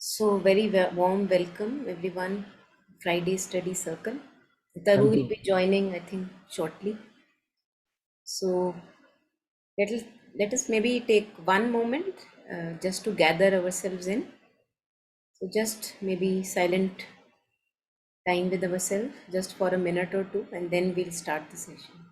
So very warm welcome everyone, Friday Study Circle. Taru Thank will you. be joining, I think, shortly. So let us, let us maybe take one moment just to gather ourselves in. So just maybe silent time with ourselves just for a minute or two, and then we'll start the session.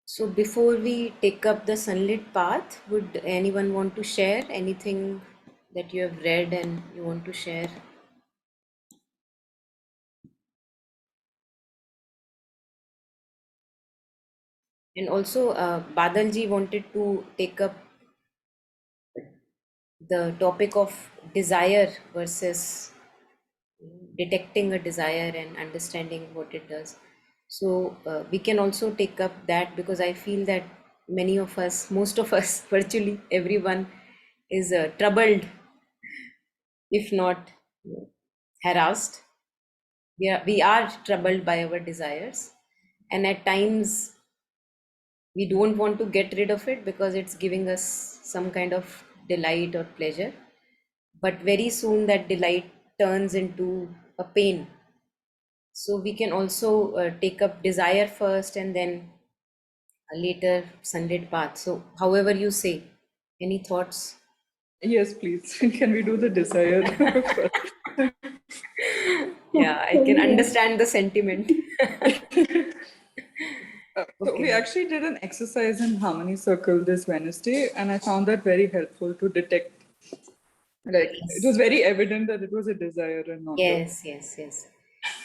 So before we take up the sunlit path, would anyone want to share anything that you have read and you want to share? And also, Badalji wanted to take up the topic of desire versus detecting a desire and understanding what it does. So, we can also take up that because I feel that many of us, most of us, virtually everyone, is troubled, if not harassed. We are troubled by our desires, and at times we don't want to get rid of it because it's giving us some kind of delight or pleasure, but very soon that delight turns into a pain. So we can also take up desire first and then later sunlit path. So however you say, any thoughts? Yes, please. Can we do the desire first? Yeah, I can understand the sentiment. So we Okay. actually did an exercise in Harmony Circle this Wednesday, and I found that very helpful to detect. Like, it was Yes. very evident that it was a desire and not a. Yes, yes, yes.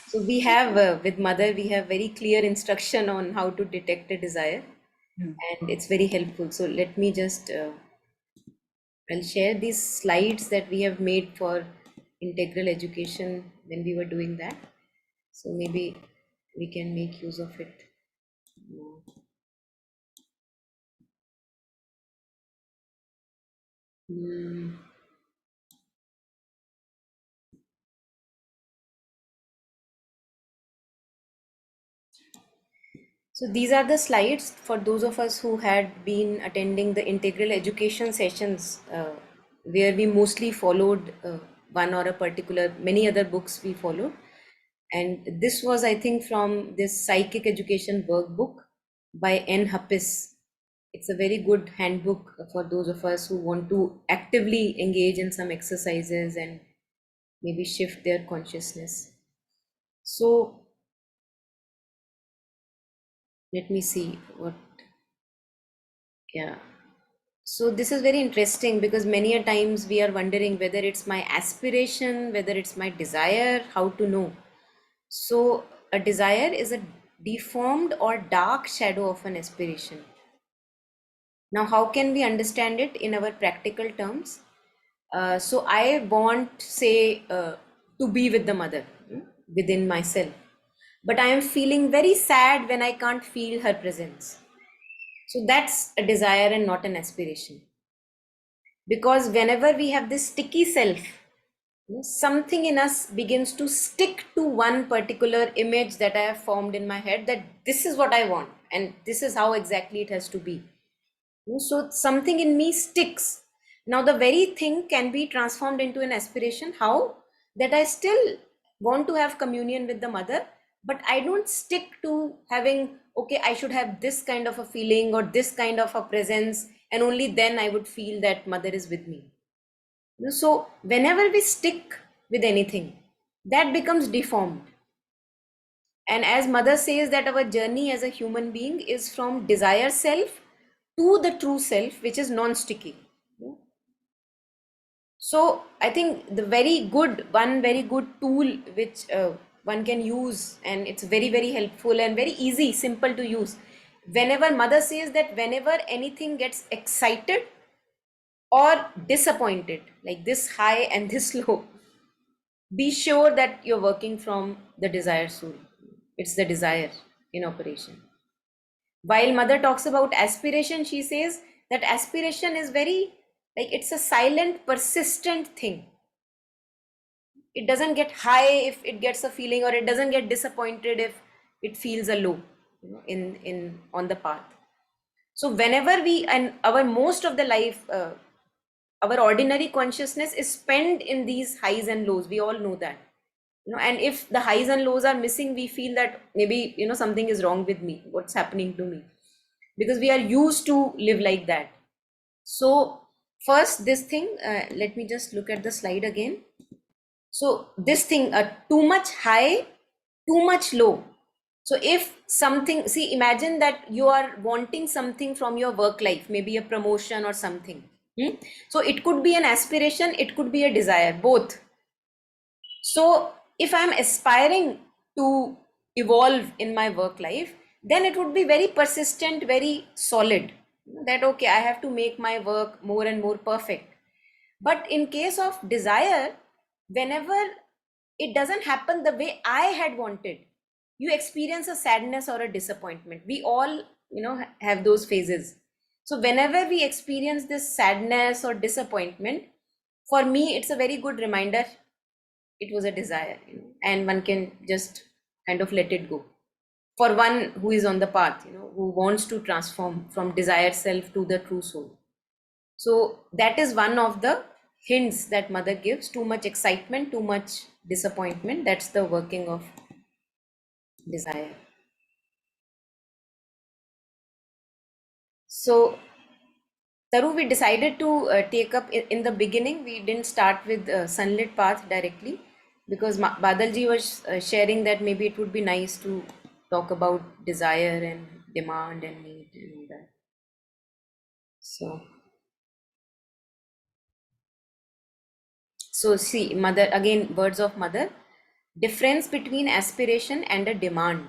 So we have with mother, we have very clear instruction on how to detect a desire, Yeah. and it's very helpful. So let me just I'll share these slides that we have made for integral education when we were doing that. So maybe we can make use of it. Hmm. So these are the slides for those of us who had been attending the integral education sessions, where we mostly followed one or a particular, many other books we followed. And this was, I think, from this psychic education workbook by N. Happis. It's a very good handbook for those of us who want to actively engage in some exercises and maybe shift their consciousness. So let me see what, yeah. So this is very interesting because many a times we are wondering whether it's my aspiration, whether it's my desire, how to know. So a desire is a deformed or dark shadow of an aspiration. Now, how can we understand it in our practical terms? So I want, say, to be with the mother within myself, but I am feeling very sad when I can't feel her presence. So that's a desire and not an aspiration. Because whenever we have this sticky self, something in us begins to stick to one particular image that I have formed in my head, that this is what I want and this is how exactly it has to be. So something in me sticks. Now the very thing can be transformed into an aspiration. How? That I still want to have communion with the mother, but I don't stick to having, okay, I should have this kind of a feeling or this kind of a presence, and only then I would feel that mother is with me. So whenever we stick with anything, that becomes deformed. And as mother says, that our journey as a human being is from desire self to the true self, which is non-sticky. So I think the very good tool which one can use, and it's very, very helpful and very easy, simple to use. Whenever mother says that whenever anything gets excited or disappointed, like this high and this low, be sure that you're working from the desire soul. It's the desire in operation. While mother talks about aspiration, she says that aspiration is very, like, it's a silent, persistent thing. It doesn't get high if it gets a feeling, or it doesn't get disappointed if it feels a low, in on the path. So whenever we, and our most of the life, our ordinary consciousness is spent in these highs and lows. We all know that, and if the highs and lows are missing, we feel that maybe, something is wrong with me, what's happening to me, because we are used to live like that. So first, this thing, let me just look at the slide again. So this thing, too much high, too much low. So if something, see, imagine that you are wanting something from your work life, maybe a promotion or something. So it could be an aspiration, it could be a desire, both. So if I'm aspiring to evolve in my work life, then it would be very persistent, very solid. That okay, I have to make my work more and more perfect. But in case of desire, whenever it doesn't happen the way I had wanted, you experience a sadness or a disappointment. We all, have those phases. So whenever we experience this sadness or disappointment, for me, it's a very good reminder it was a desire, and one can just kind of let it go. For one who is on the path, who wants to transform from desire self to the true soul. So that is one of the hints that mother gives. Too much excitement, too much disappointment. That's the working of desire. So Taru, we decided to take up in the beginning. We didn't start with sunlit path directly, because Badalji was sharing that maybe it would be nice to talk about desire and demand and need and all that. So see, mother, again, words of mother. Difference between aspiration and a demand.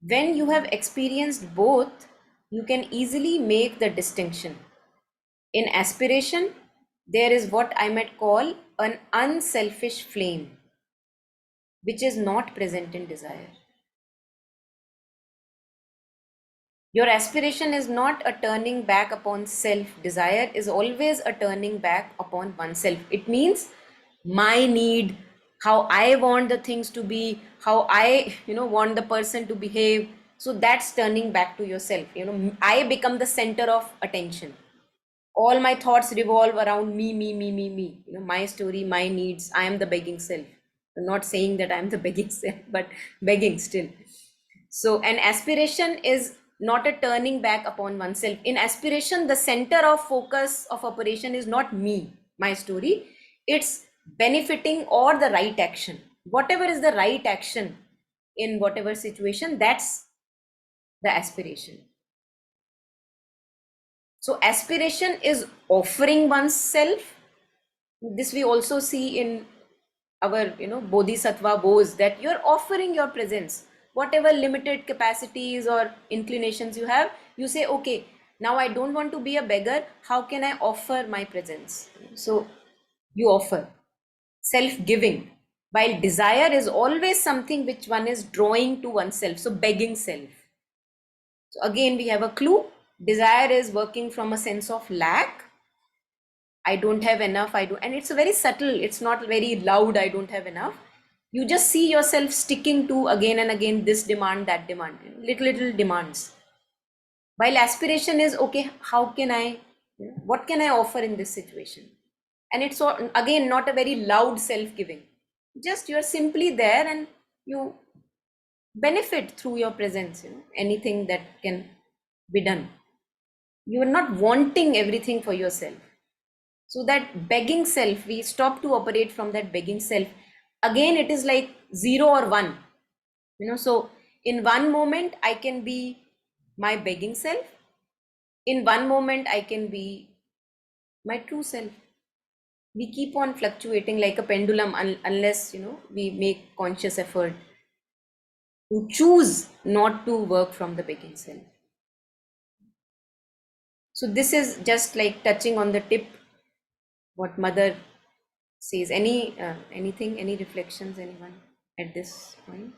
When you have experienced both, you can easily make the distinction. In aspiration, there is what I might call an unselfish flame, which is not present in desire. Your aspiration is not a turning back upon self. Desire is always a turning back upon oneself. It means my need, how I want the things to be, how I, want the person to behave. So that's turning back to yourself. I become the center of attention. All my thoughts revolve around me, me, me, me, me. My story, my needs. I am the begging self. I'm not saying that I'm the begging self, but begging still. So an aspiration is not a turning back upon oneself. In aspiration, the center of focus of operation is not me, my story. It's benefiting or the right action. Whatever is the right action in whatever situation, that's the aspiration. So aspiration is offering oneself. This we also see in our, bodhisattva bows, that you're offering your presence, whatever limited capacities or inclinations you have. You say, okay, now I don't want to be a beggar. How can I offer my presence? So you offer self-giving, while desire is always something which one is drawing to oneself. So begging self. So again, we have a clue. Desire is working from a sense of lack. I don't have enough. I do, and it's very subtle. It's not very loud. I don't have enough. You just see yourself sticking to again and again this demand, that demand, little demands. While aspiration is okay, how can I What can I offer in this situation? And it's again not a very loud self-giving. Just you're simply there and you benefit through your presence. Anything that can be done. You are not wanting everything for yourself. So that begging self, we stop to operate from that begging self. Again, it is like 0 or 1. So in one moment I can be my begging self. In one moment I can be my true self. We keep on fluctuating like a pendulum unless we make conscious effort to choose not to work from the begging self. So this is just like touching on the tip what mother says. Anything, any reflections, anyone at this point?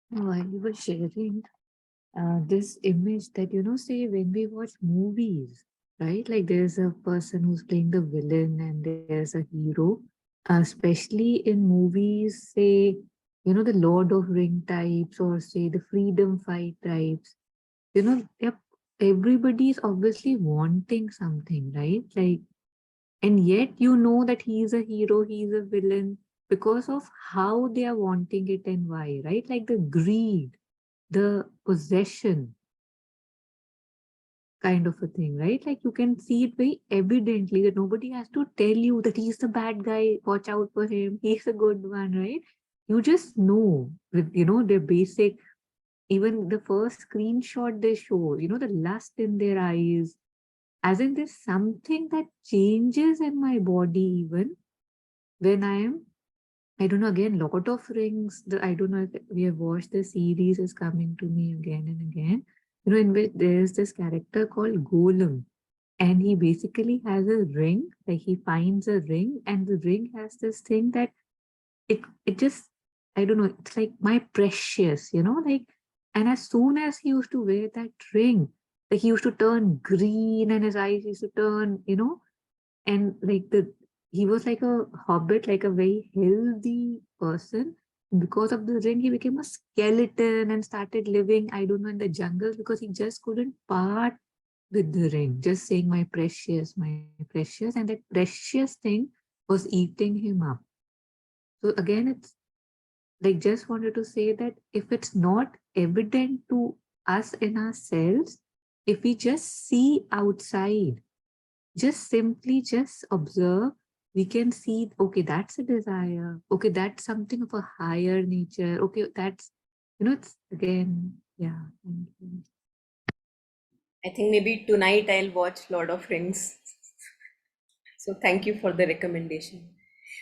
While you were sharing this image that, say, when we watch movies, right? Like there's a person who's playing the villain and there's a hero, especially in movies, say, the Lord of Ring types or say the Freedom Fight types, yep, everybody's obviously wanting something, right? Like, and yet that he's a hero, he's a villain because of how they are wanting it and why, right? Like the greed, the possession kind of a thing, right? Like you can see it very evidently that nobody has to tell you that he's the bad guy, watch out for him, he's a good one, right? You just know with, their basic, even the first screenshot they show, the lust in their eyes, as in there's something that changes in my body even when I don't know, again, Lord of Rings, I don't know if we have watched the series is coming to me again and again. In which there's this character called Golem, and he basically has a ring, like he finds a ring, and the ring has this thing that it just, I don't know, it's like my precious, like, and as soon as he used to wear that ring, like he used to turn green and his eyes used to turn, and like he was like a hobbit, like a very healthy person. Because of the ring, he became a skeleton and started living, I don't know, in the jungle because he just couldn't part with the ring. Just saying, my precious, and that precious thing was eating him up. So again, it's like just wanted to say that if it's not evident to us in ourselves, if we just see outside, just simply just observe, we can see, okay, that's a desire, okay, that's something of a higher nature, okay, that's, it's again, yeah, thank you. I think maybe tonight I'll watch Lord of Rings. So thank you for the recommendation.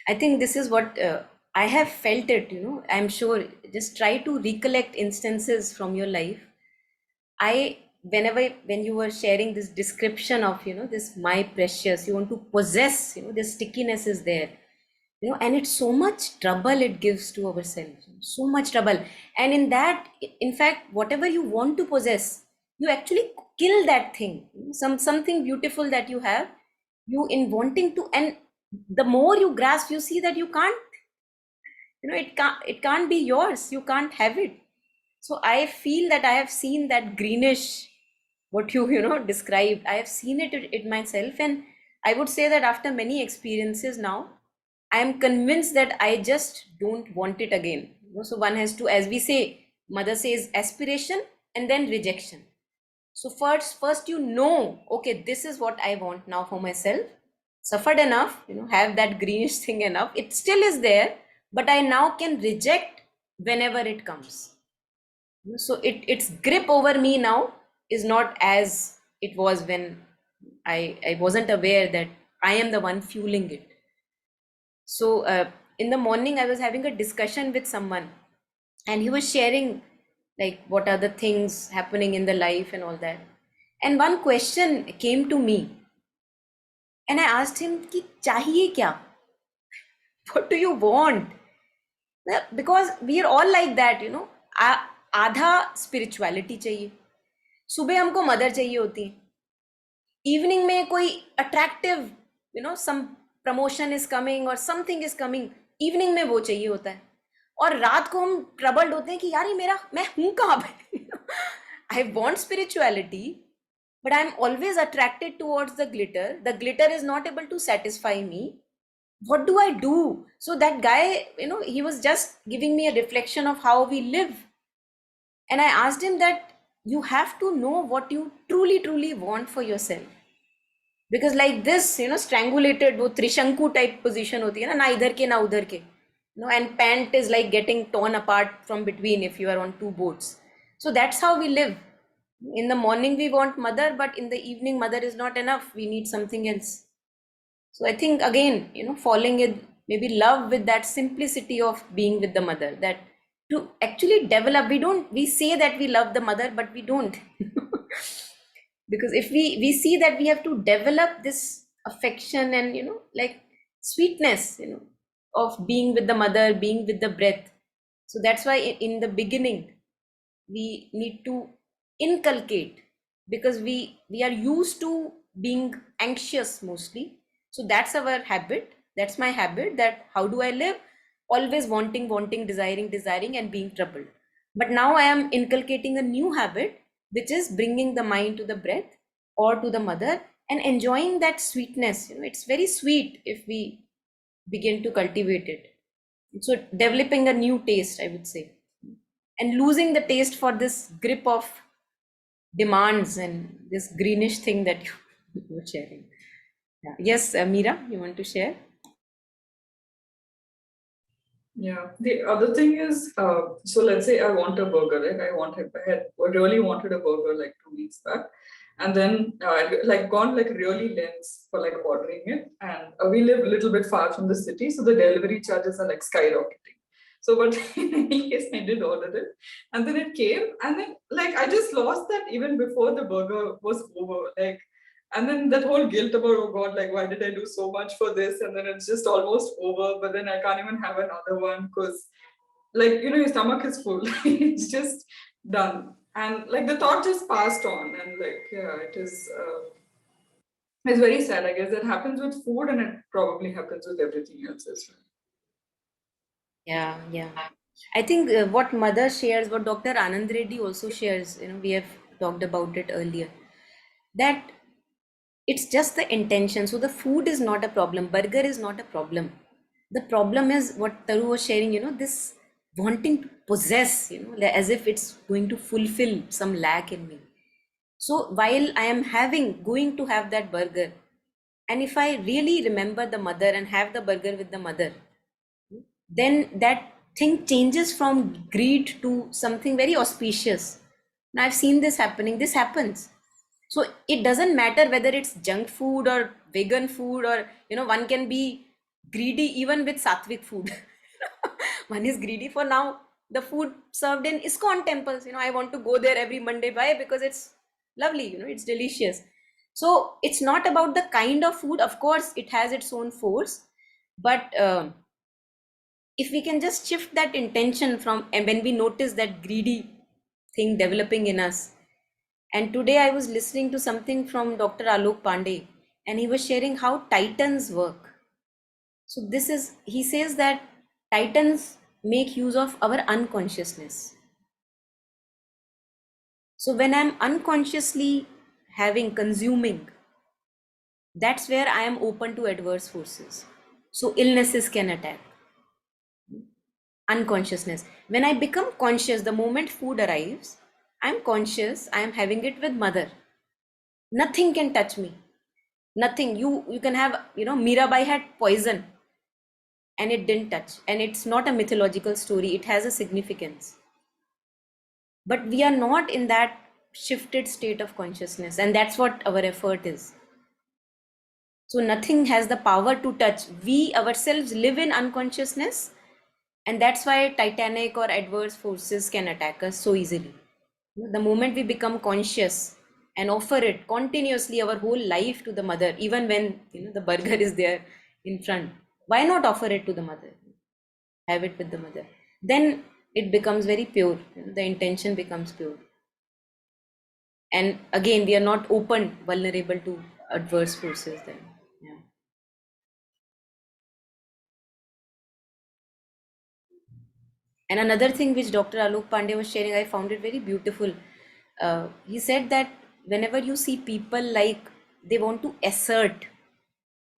I think this is what I have felt it, I'm sure. Just try to recollect instances from your life. When you were sharing this description of, this my precious, you want to possess, this stickiness is there, and it's so much trouble it gives to ourselves, so much trouble. And in that, in fact, whatever you want to possess, you actually kill that thing, something beautiful that you have, you in wanting to. And the more you grasp, you see that you can't, it can't be yours, you can't have it. So I feel that I have seen that greenish, what you described, I have seen it myself. And I would say that after many experiences now, I am convinced that I just don't want it again. So one has to, as we say, mother says, aspiration and then rejection. So first okay, this is what I want now for myself. Suffered enough, have that greenish thing enough. It still is there, but I now can reject whenever it comes. So its grip over me now is not as it was when I wasn't aware that I am the one fueling it. So in the morning, I was having a discussion with someone, and he was sharing like what are the things happening in the life and all that. And one question came to me, and I asked him, "Ki chahiye kya? What do you want?" Because we are all like that, आधा spirituality चाहिए, सुबह हमको mother चाहिए होती है, evening में कोई attractive, some promotion is coming और समथिंग इज कमिंग, इवनिंग में वो चाहिए होता है, और रात को हम ट्रबल्ड होते हैं कि यार ये मेरा मैं हूं कहाँ पे I want spirituality, but I'm always attracted towards the glitter. The glitter is not able to satisfy me. What do I do? So that guy, he was just giving me a reflection of how we live. And I asked him that you have to know what you truly, truly want for yourself. Because like this, strangulated, वो त्रिशंकु type position होती है ना इधर के ना उधर के, and pant is like getting torn apart from between if you are on two boats. So that's how we live. In the morning we want mother, but in the evening mother is not enough. We need something else. So I think again, falling in maybe love with that simplicity of being with the mother, that to actually develop, we say that we love the mother, but we don't. Because if we see that we have to develop this affection and like sweetness, of being with the mother, being with the breath. So that's why in the beginning we need to inculcate, because we are used to being anxious mostly. So that's our habit, that's my habit, that how do I live? Always wanting, desiring and being troubled. But now I am inculcating a new habit, which is bringing the mind to the breath or to the mother and enjoying that sweetness. It's very sweet if we begin to cultivate it. So developing a new taste, I would say, and losing the taste for this grip of demands and this greenish thing that you were sharing. Yeah. Yes, Meera, you want to share? Yeah. The other thing is, so let's say I want a burger, right? I really wanted a burger like 2 weeks back. And then I like gone like really lens for like ordering it. And we live a little bit far from the city. So the delivery charges are like skyrocketing. So, but in any case, I did order it. And then it came. And then like I just lost that even before the burger was over. Like, and then that whole guilt about, oh god, like why did I do so much for this, and then it's just almost over, but then I can't even have another one because like your stomach is full. It's just done, and like the thought just passed on, and like yeah, it's very sad. I guess that happens with food, and it probably happens with everything else as well. Yeah, yeah. I think what mother shares, what Dr. Anand Reddy also shares, we have talked about it earlier, that it's just the intention. So the food is not a problem, burger is not a problem. The problem is what Taru was sharing, this wanting to possess, like as if it's going to fulfill some lack in me. So while I am going to have that burger, and if I really remember the mother and have the burger with the mother, then that thing changes from greed to something very auspicious. Now I've seen this happening. This happens. So it doesn't matter whether it's junk food or vegan food, or one can be greedy even with sattvic food. One is greedy for now the food served in ISKCON temples. I want to go there every Monday. Why? Because it's lovely. It's delicious. So it's not about the kind of food. Of course, it has its own force, but if we can just shift that intention from, and when we notice that greedy thing developing in us. And today I was listening to something from Dr. Alok Pandey, and he was sharing how titans work. So this is, he says that titans make use of our unconsciousness. So when I'm unconsciously consuming, that's where I am open to adverse forces. So illnesses can attack. Unconsciousness. When I become conscious, the moment food arrives, I'm conscious, I am having it with mother. Nothing can touch me. Nothing. You can have, Mirabai had poison and it didn't touch. And it's not a mythological story, it has a significance. But we are not in that shifted state of consciousness, and that's what our effort is. So nothing has the power to touch. We ourselves live in unconsciousness, and that's why titanic or adverse forces can attack us so easily. The moment we become conscious and offer it continuously our whole life to the mother, even when the burger is there in front, why not offer it to the mother? Have it with the mother. Then it becomes very pure. The intention becomes pure. And again, we are not open, vulnerable to adverse forces then. Yeah. And another thing which Dr. Alok Pandey was sharing, I found it very beautiful. He said that whenever you see people, like they want to assert,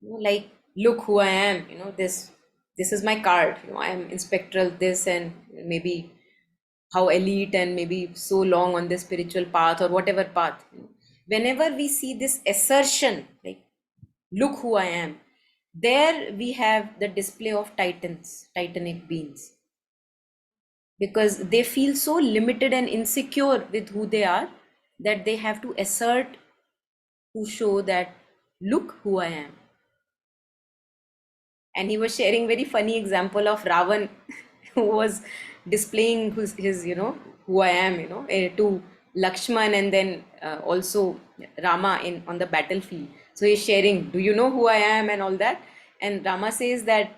like, look who I am, this is my card, I am inspectoral this, and maybe how elite and maybe so long on this spiritual path or whatever path. Whenever we see this assertion, like, look who I am, there we have the display of titanic beings, because they feel so limited and insecure with who they are, that they have to assert to show that, look who I am. And he was sharing very funny example of Ravan who was displaying his who I am, to Lakshman, and then also Rama in on the battlefield. So he's sharing, do you know who I am, and all that. And Rama says that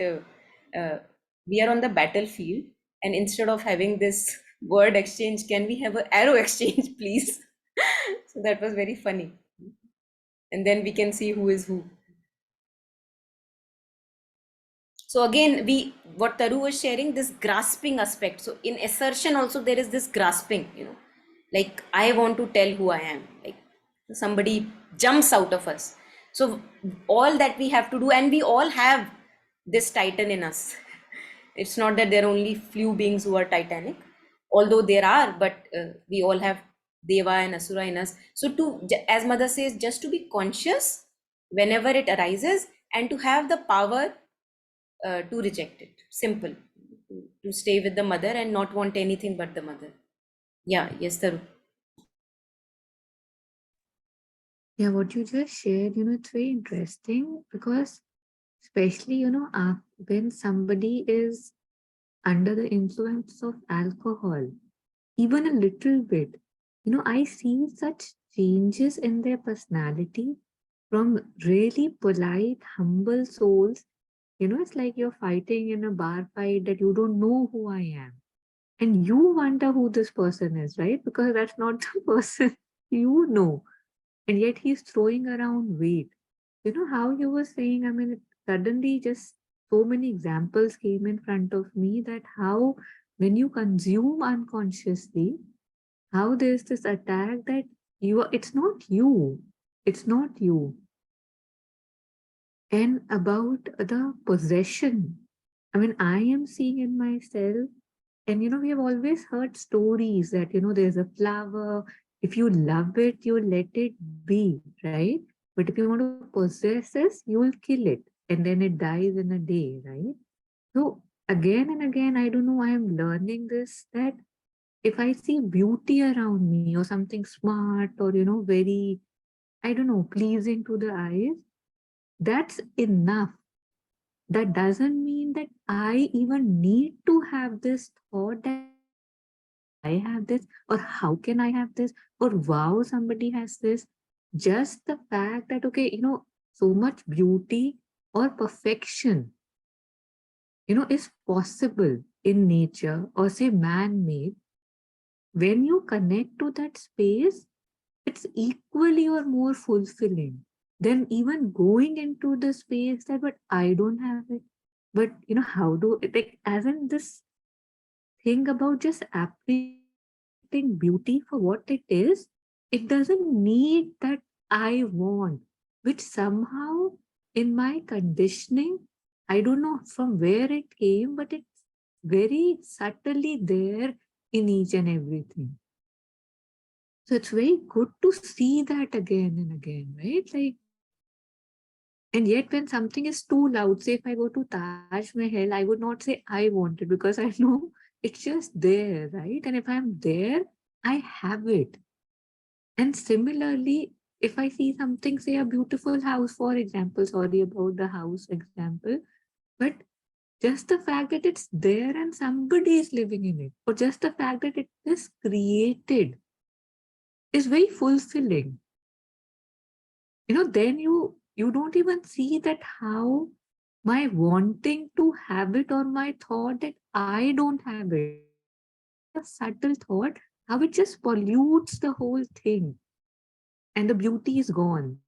we are on the battlefield, and instead of having this word exchange, can we have an arrow exchange, please? So that was very funny, and then we can see who is who. So again, what Taru was sharing, this grasping aspect. So in assertion also there is this grasping, like I want to tell who I am, like somebody jumps out of us. So all that we have to do, and we all have this titan in us. It's not that there are only few beings who are titanic, although there are, but we all have deva and asura in us. So as mother says, just to be conscious whenever it arises, and to have the power to reject it. Simple. To stay with the mother and not want anything but the mother. Yeah, yes, Taru. Yeah, what you just shared, it's very interesting because, especially, when somebody is under the influence of alcohol, even a little bit, I see such changes in their personality from really polite, humble souls. It's like you're fighting in a bar fight that you don't know who I am. And you wonder who this person is, right? Because that's not the person you know. And yet he's throwing around weight. How you were saying, I mean, suddenly just so many examples came in front of me that how when you consume unconsciously, how there's this attack that it's not you. It's not you. And about the possession. I mean, I am seeing in myself, and we have always heard stories that, there's a flower, if you love it, you let it be, right? But if you want to possess it, you will kill it, and then it dies in a day, right? So, again and again, I don't know, I am learning this that if I see beauty around me or something smart or, very, I don't know, pleasing to the eyes, that's enough. That doesn't mean that I even need to have this thought that I have this, or how can I have this, or wow, somebody has this. Just the fact that, okay, so much beauty or perfection, is possible in nature or say man made. When you connect to that space, it's equally or more fulfilling than even going into the space that, but I don't have it. But, how do, like, as in this thing about just appreciating beauty for what it is, it doesn't need that I want, which somehow in my conditioning, I don't know from where it came, but it's very subtly there in each and everything. So it's very good to see that again and again, right? Like, and yet when something is too loud, say if I go to Taj Mahal, I would not say I want it because I know it's just there, right? And if I'm there, I have it. And similarly, if I see something, say a beautiful house, for example, sorry about the house example, but just the fact that it's there and somebody is living in it, or just the fact that it is created is very fulfilling. Then you don't even see that how my wanting to have it or my thought that I don't have it, a subtle thought, how it just pollutes the whole thing and the beauty is gone.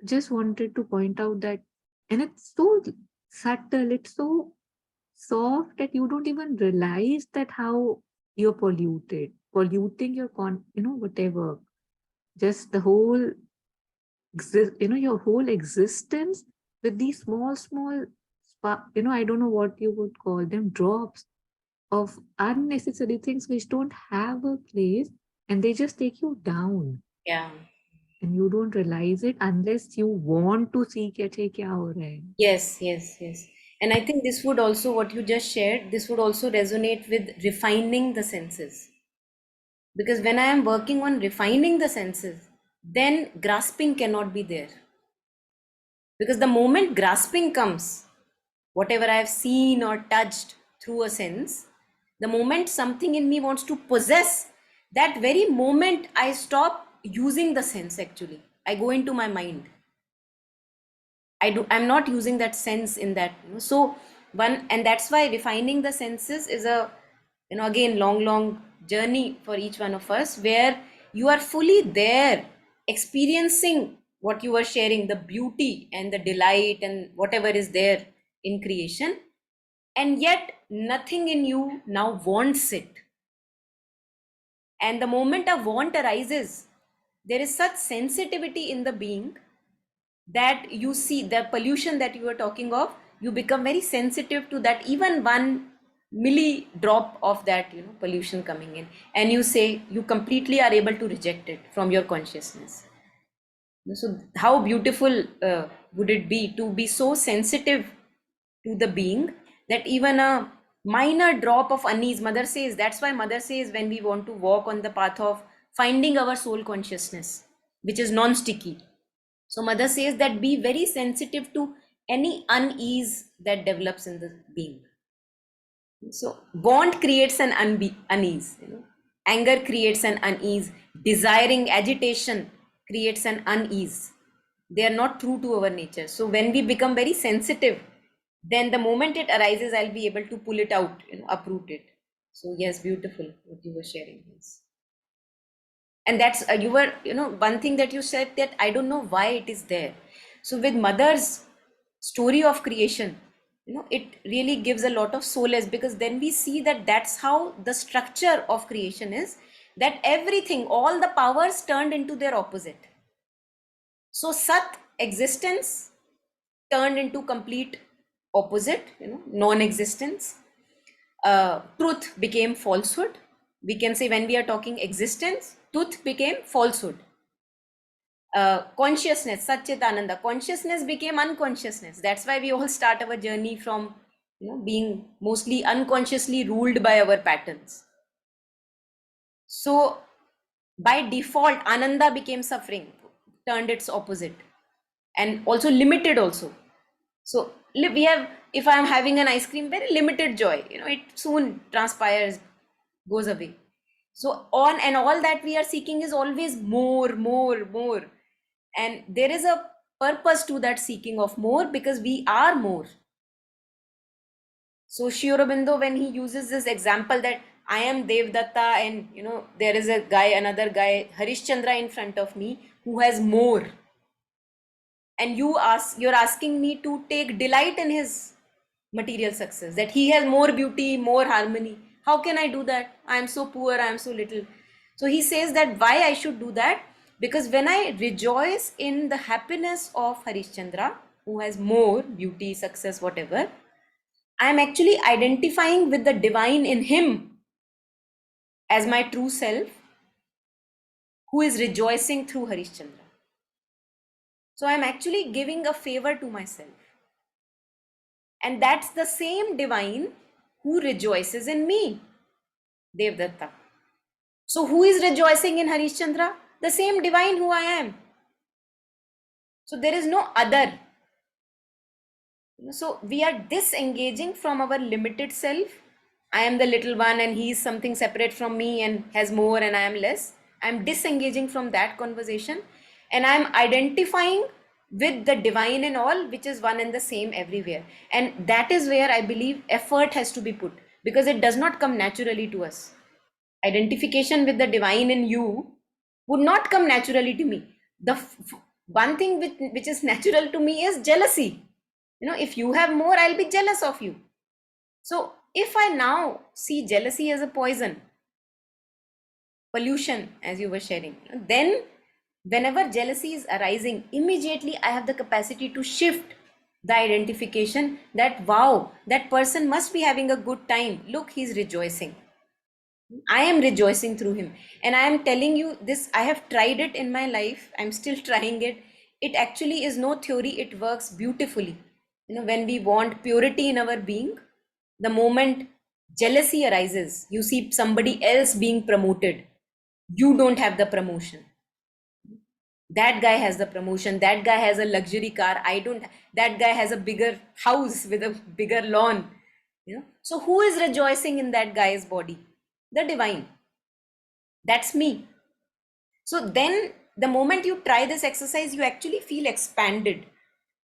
Just wanted to point out that, and it's so subtle, it's so soft that you don't even realize that how you're polluted polluting your whatever, just the whole your whole existence with these small spark, I don't know what you would call them, drops of unnecessary things which don't have a place, and they just take you down, Yeah. and you don't realize it unless you want to see kya ho raha hai. Yes, yes, yes. And I think this would also, what you just shared, this would also resonate with refining the senses. Because when I am working on refining the senses, then grasping cannot be there. Because the moment grasping comes, whatever I have seen or touched through a sense, the moment something in me wants to possess, that very moment I stop using the sense actually. I go into my mind. I'm not using that sense in that. So one, and that's why refining the senses is a, again, long journey for each one of us, where you are fully there, experiencing what you were sharing, the beauty and the delight and whatever is there in creation, and yet nothing in you now wants it. And the moment a want arises, there is such sensitivity in the being that you see the pollution that you were talking of, you become very sensitive to that, even one milli drop of that pollution coming in, and you say you completely are able to reject it from your consciousness. So how beautiful would it be to be so sensitive to the being that even a minor drop of unease, mother says, that's why mother says when we want to walk on the path of finding our soul consciousness, which is non-sticky, so mother says that be very sensitive to any unease that develops in the being. So want creates an unease, anger creates an unease, desiring, agitation creates an unease. They are not true to our nature. So when we become very sensitive, then the moment it arises, I'll be able to pull it out, uproot it. So yes, beautiful what you were sharing. Yes. And that's you were, one thing that you said, that I don't know why it is there. So with mother's story of creation, it really gives a lot of solace, because then we see that that's how the structure of creation is, that everything, all the powers turned into their opposite. So sat, existence, turned into complete opposite, non-existence. Truth became falsehood. We can say when we are talking existence, truth became falsehood. Consciousness, Satchitananda, consciousness became unconsciousness. That's why we all start our journey from being mostly unconsciously ruled by our patterns. So by default, Ananda became suffering, turned its opposite, and also limited also. So we have, if I am having an ice cream, very limited joy, it soon transpires, goes away. So on and all that we are seeking is always more, more, more. And there is a purpose to that seeking of more, because we are more. So Sri Aurobindo, when he uses this example that I am Devdatta, and there is a guy, another guy, Harishchandra in front of me, who has more, and you're asking me to take delight in his material success, that he has more beauty, more harmony. How can I do that? I am so poor, I am so little. So he says that why I should do that, because when I rejoice in the happiness of Harishchandra, who has more beauty, success, whatever, I am actually identifying with the divine in him as my true self, who is rejoicing through Harishchandra. So I am actually giving a favor to myself. And that's the same divine who rejoices in me, Devdatta. So who is rejoicing in Harishchandra? The same divine who I am. So there is no other. So we are disengaging from our limited self. I am the little one and he is something separate from me and has more and I am less. I am disengaging from that conversation, and I am identifying with the divine in all, which is one and the same everywhere. And that is where I believe effort has to be put, because it does not come naturally to us. Identification with the divine in you would not come naturally to me. The one thing which is natural to me is jealousy. If you have more, I'll be jealous of you. So if I now see jealousy as a poison, pollution, as you were sharing, then whenever jealousy is arising, immediately I have the capacity to shift the identification that, wow, that person must be having a good time. Look, he's rejoicing. I am rejoicing through him. And I am telling you this, I have tried it in my life. I'm still trying it. It actually is no theory, it works beautifully. When we want purity in our being, the moment jealousy arises, you see somebody else being promoted, you don't have the promotion. That guy has the promotion, that guy has a luxury car, I don't. That guy has a bigger house with a bigger lawn. So who is rejoicing in that guy's body? The divine. That's me. So then the moment you try this exercise, you actually feel expanded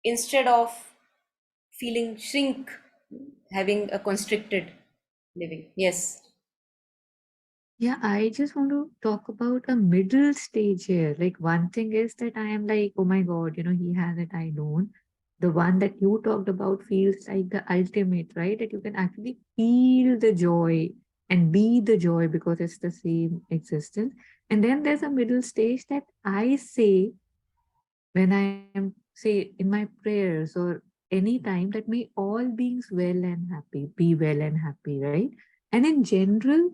instead of feeling shrink, having a constricted living. Yes. Yeah, I just want to talk about a middle stage here. Like, one thing is that I am like, oh my God, he has it, I don't. The one that you talked about feels like the ultimate, right? That you can actually feel the joy and be the joy because it's the same existence. And then there's a middle stage that I say when I am, say, in my prayers or any time, that may all beings well and happy, be well and happy, right? And in general,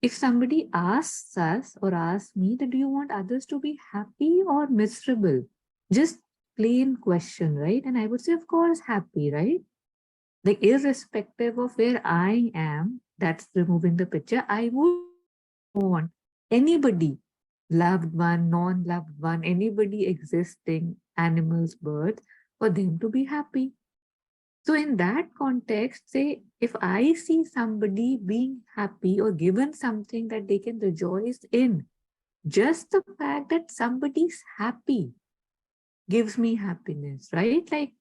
if somebody asks us or asks me that do you want others to be happy or miserable? Just plain question, right? And I would say, of course, happy, right? Like, irrespective of where I am, that's removing the picture. I would want anybody, loved one, non loved one, anybody existing, animals, birds, for them to be happy. So, in that context, say, if I see somebody being happy or given something that they can rejoice in, just the fact that somebody's happy gives me happiness, right? Like,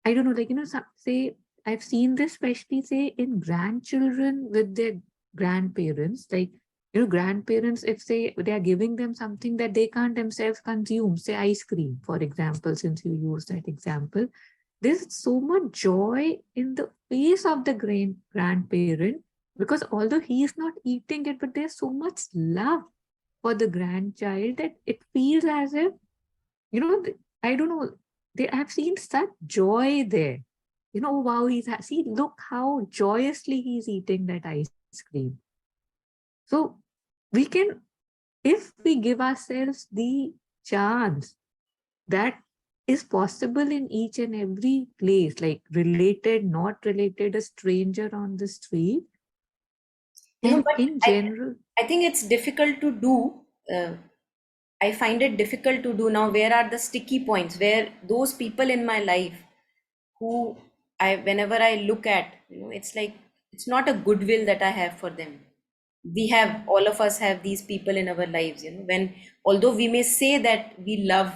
I don't know, like, say, I've seen this especially, say, in grandchildren with their grandparents. Like, grandparents, if say they are giving them something that they can't themselves consume, say ice cream, for example, since you used that example, there's so much joy in the face of the grandparent, because although he is not eating it, but there's so much love for the grandchild that it feels as if, I don't know, they have seen such joy there. Oh, wow, see, look how joyously he's eating that ice cream. So we can, if we give ourselves the chance, that is possible in each and every place, like related, not related, a stranger on the street, then But in general. I think it's difficult to do. I find it difficult to do now. Where are the sticky points where those people in my life who whenever I look at, it's like, it's not a goodwill that I have for them. All of us have these people in our lives, when, although we may say that we love,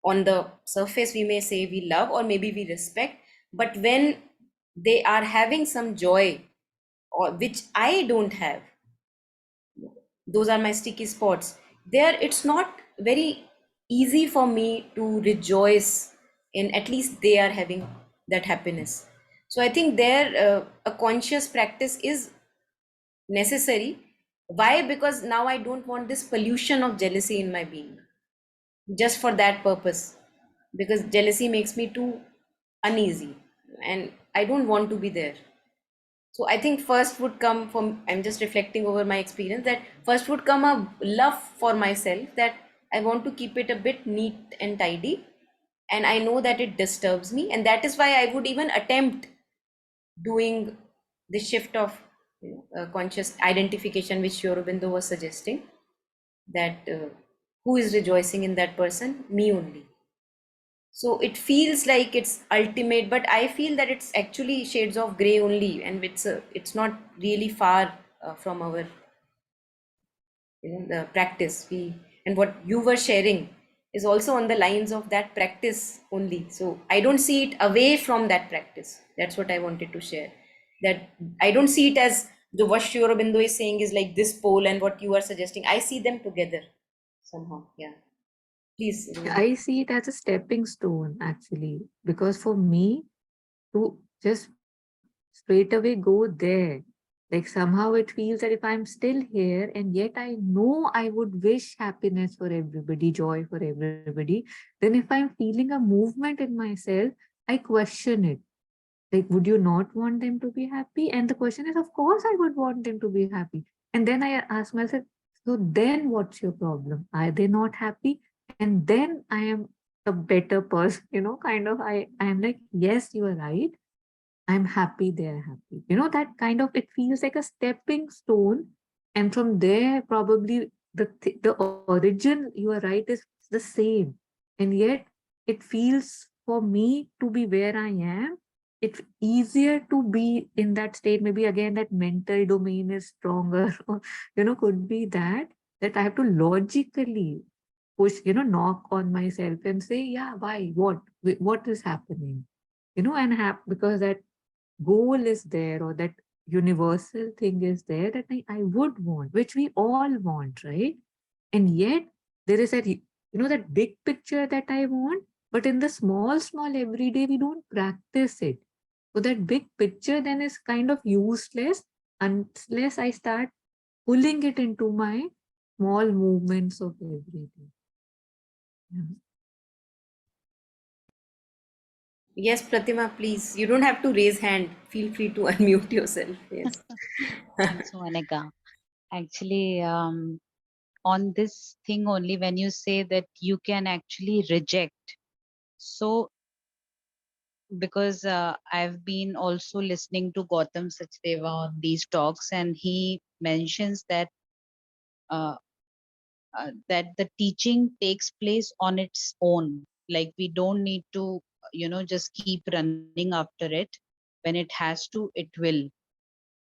on the surface, we may say we love or maybe we respect, but when they are having some joy or which I don't have, those are my sticky spots there. It's not very easy for me to rejoice in, at least they are having that happiness. So I think there, a conscious practice is necessary. Why? Because now I don't want this pollution of jealousy in my being, just for that purpose, because jealousy makes me too uneasy and I don't want to be there. So I think first would come from, I'm just reflecting over my experience, that first would come a love for myself, that I want to keep it a bit neat and tidy. And I know that it disturbs me. And that is why I would even attempt doing the shift of, conscious identification, which Aurobindo was suggesting, that who is rejoicing in that person? Me only. So it feels like it's ultimate, but I feel that it's actually shades of gray only, and it's not really far from our, the practice. And what you were sharing is also on the lines of that practice only. So I don't see it away from that practice. That's what I wanted to share. That I don't see it as the what Sri Aurobindo is saying is like this pole, and what you are suggesting, I see them together somehow. Yeah, please. I see it as a stepping stone, actually, because for me to just straight away go there, Like somehow it feels that if I'm still here and yet I know I would wish happiness for everybody, joy for everybody, then if I'm feeling a movement in myself, I question it. Like, would you not want them to be happy? And the question is, of course, I would want them to be happy. And then I ask myself, so then what's your problem? Are they not happy? And then I am a better person, kind of. I am like, yes, you are right. I'm happy they're happy. That kind of, it feels like a stepping stone. And from there, probably the origin, you are right, is the same. And yet, it feels for me to be where I am, it's easier to be in that state. Maybe again, that mental domain is stronger, or, could be that I have to logically push, knock on myself and say, yeah, why, what is happening? And have, because that goal is there, or that universal thing is there that I would want, which we all want, right? And yet there is that big picture that I want, but in the small everyday, we don't practice it. So that big picture then is kind of useless unless I start pulling it into my small movements of everyday. Yeah. Yes, Pratima, please. You don't have to raise hand. Feel free to unmute yourself. Yes. Thanks, Monica. Actually, on this thing only, when you say that you can actually reject. So, because I've been also listening to Gautam Sachdeva on these talks, and he mentions uh, that the teaching takes place on its own. Like we don't need to, just keep running after it. When it has to, it will.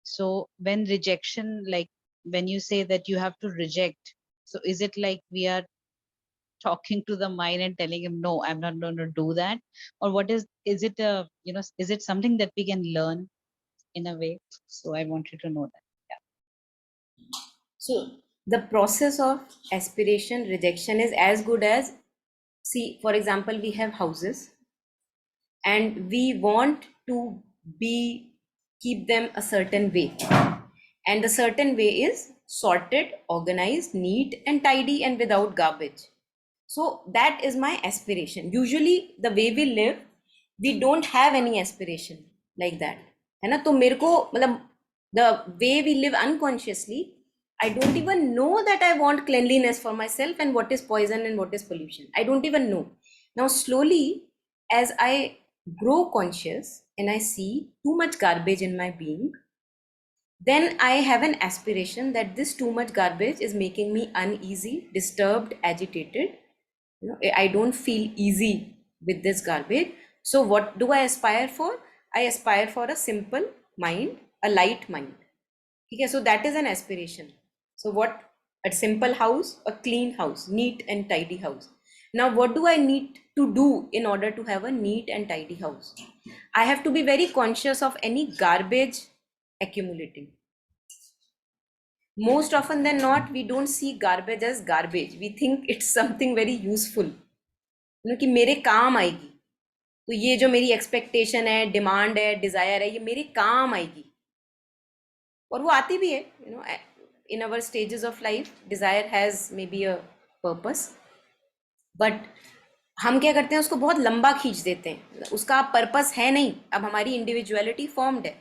So when rejection, like when you say that you have to reject, so is it like we are talking to the mind and telling him, no, I'm not going to do that? Or what is it, is it something that we can learn in a way? So I wanted to know that. So the process of aspiration rejection is as good as, see, for example, we have houses and we want to be keep them a certain way, and the certain way is sorted, organized, neat and tidy and without garbage. So that is my aspiration. Usually the way we live, we don't have any aspiration like that, है ना? तो मेरे को मतलब the way we live unconsciously, I don't even know that I want cleanliness for myself and what is poison and what is pollution. I don't even know. Now slowly, as I grow conscious and I see too much garbage in my being, then I have an aspiration that this too much garbage is making me uneasy, disturbed, agitated. I don't feel easy with this garbage. So what do I aspire for? I aspire for a simple mind, a light mind. Okay, so that is an aspiration. So what? A simple house, a clean house, neat and tidy house. Now what do I need to do in order to have a neat and tidy house? I have to be very conscious of any garbage accumulating. Most often than not, we don't see garbage as garbage. We think it's something very useful, कि मेरे काम आएगी, तो ये जो मेरी expectation है, demand है, डिजायर है, ये मेरे काम आएगी, और वो आती भी है. In our stages of life, desire has maybe a purpose, but हम क्या करते हैं, उसको बहुत लंबा खींच देते हैं, उसका पर्पस है नहीं. अब हमारी इंडिविजुअलिटी फॉर्म्ड है,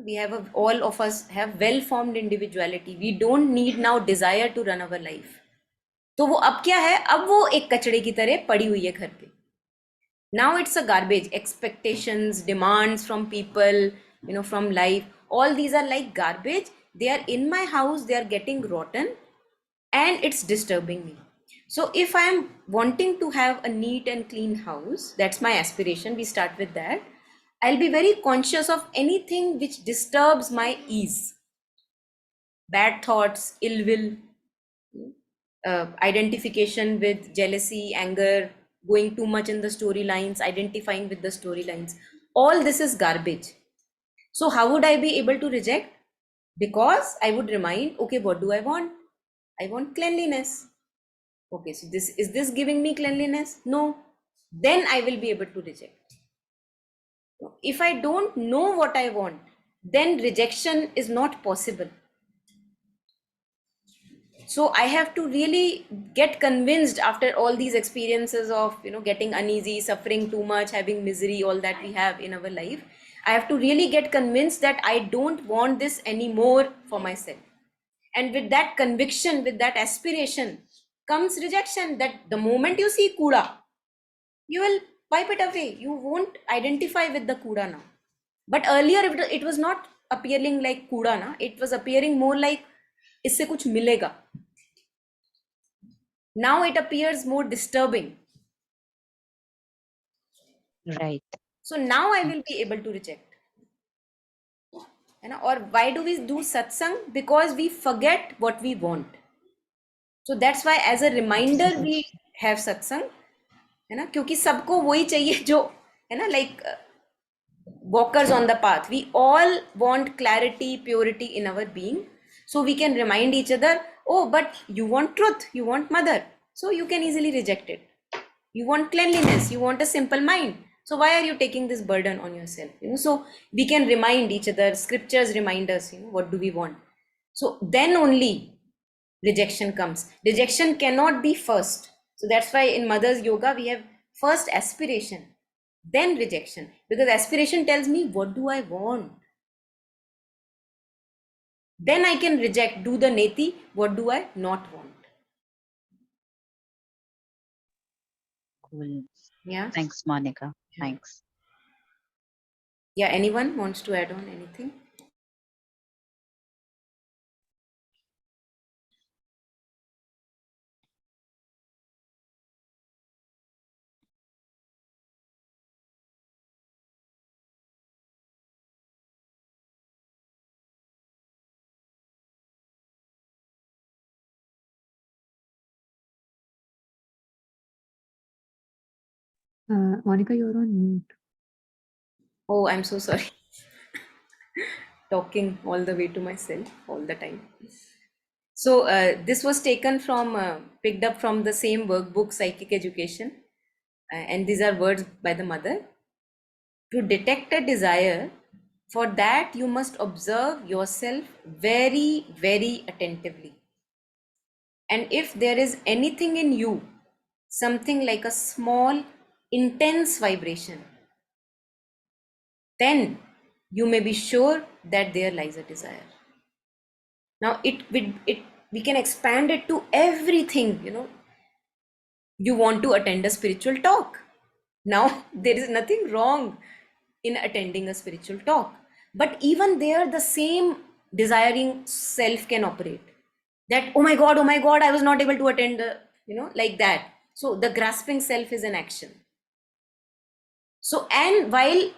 we have all of us have well formed individuality. We don't need now desire to run our life. तो वो अब क्या है, अब वो एक कचड़े की तरह पड़ी हुई है घर पे. Now it's a garbage. Expectations, demands from people, from life, all these are like garbage. They are in my house, they are getting rotten and it's disturbing me. So if I am wanting to have a neat and clean house, that's my aspiration, we start with that. I'll be very conscious of anything which disturbs my ease. Bad thoughts, ill will, identification with jealousy, anger, going too much in the storylines, identifying with the storylines. All this is garbage. So how would I be able to reject? Because I would remind, okay, what do I want? I want cleanliness. Okay, so is this giving me cleanliness? No. Then I will be able to reject. If I don't know what I want, then rejection is not possible. So I have to really get convinced after all these experiences of, getting uneasy, suffering too much, having misery, all that we have in our life. I have to really get convinced that I don't want this anymore for myself. And with that conviction, with that aspiration, comes rejection. That the moment you see kuda, you will wipe it away. You won't identify with the kuda now. But earlier it was not appearing like kuda na, it was appearing more like isse kuch milega. Now it appears more disturbing. Right. So now I Right. will be able to reject. Or why do we do satsang? Because we forget what we want. So that's why as a reminder we Absolutely. have satsang. है ना, क्योंकि सबको वही चाहिए जो, है ना, like walkers on the path. We all want clarity, purity in our being. So we can remind each other, oh, but you want truth, you want mother. So you can easily reject it. You want cleanliness, you want a simple mind. So why are you taking this burden on yourself? So we can remind each other, scriptures remind us, what do we want. So then only rejection comes. Rejection cannot be first. So that's why in mother's yoga we have first aspiration, then rejection, because aspiration tells me what do I want. Then I can reject, do the neti, what do I not want. Cool. Yeah. Thanks, Monica. Yeah. Thanks. Yeah, anyone wants to add on anything? Monica, you're on mute. Oh, I'm so sorry. Talking all the way to myself all the time. So this was taken from, picked up from the same workbook, Psychic Education. And these are words by the mother. To detect a desire, for that you must observe yourself very, very attentively. And if there is anything in you, something like a small, intense vibration, then you may be sure that there lies a desire. Now we can expand it to everything. You want to attend a spiritual talk. Now there is nothing wrong in attending a spiritual talk, but even there the same desiring self can operate. That, oh my god, I was not able to attend the, like that. So the grasping self is an action. So, and while,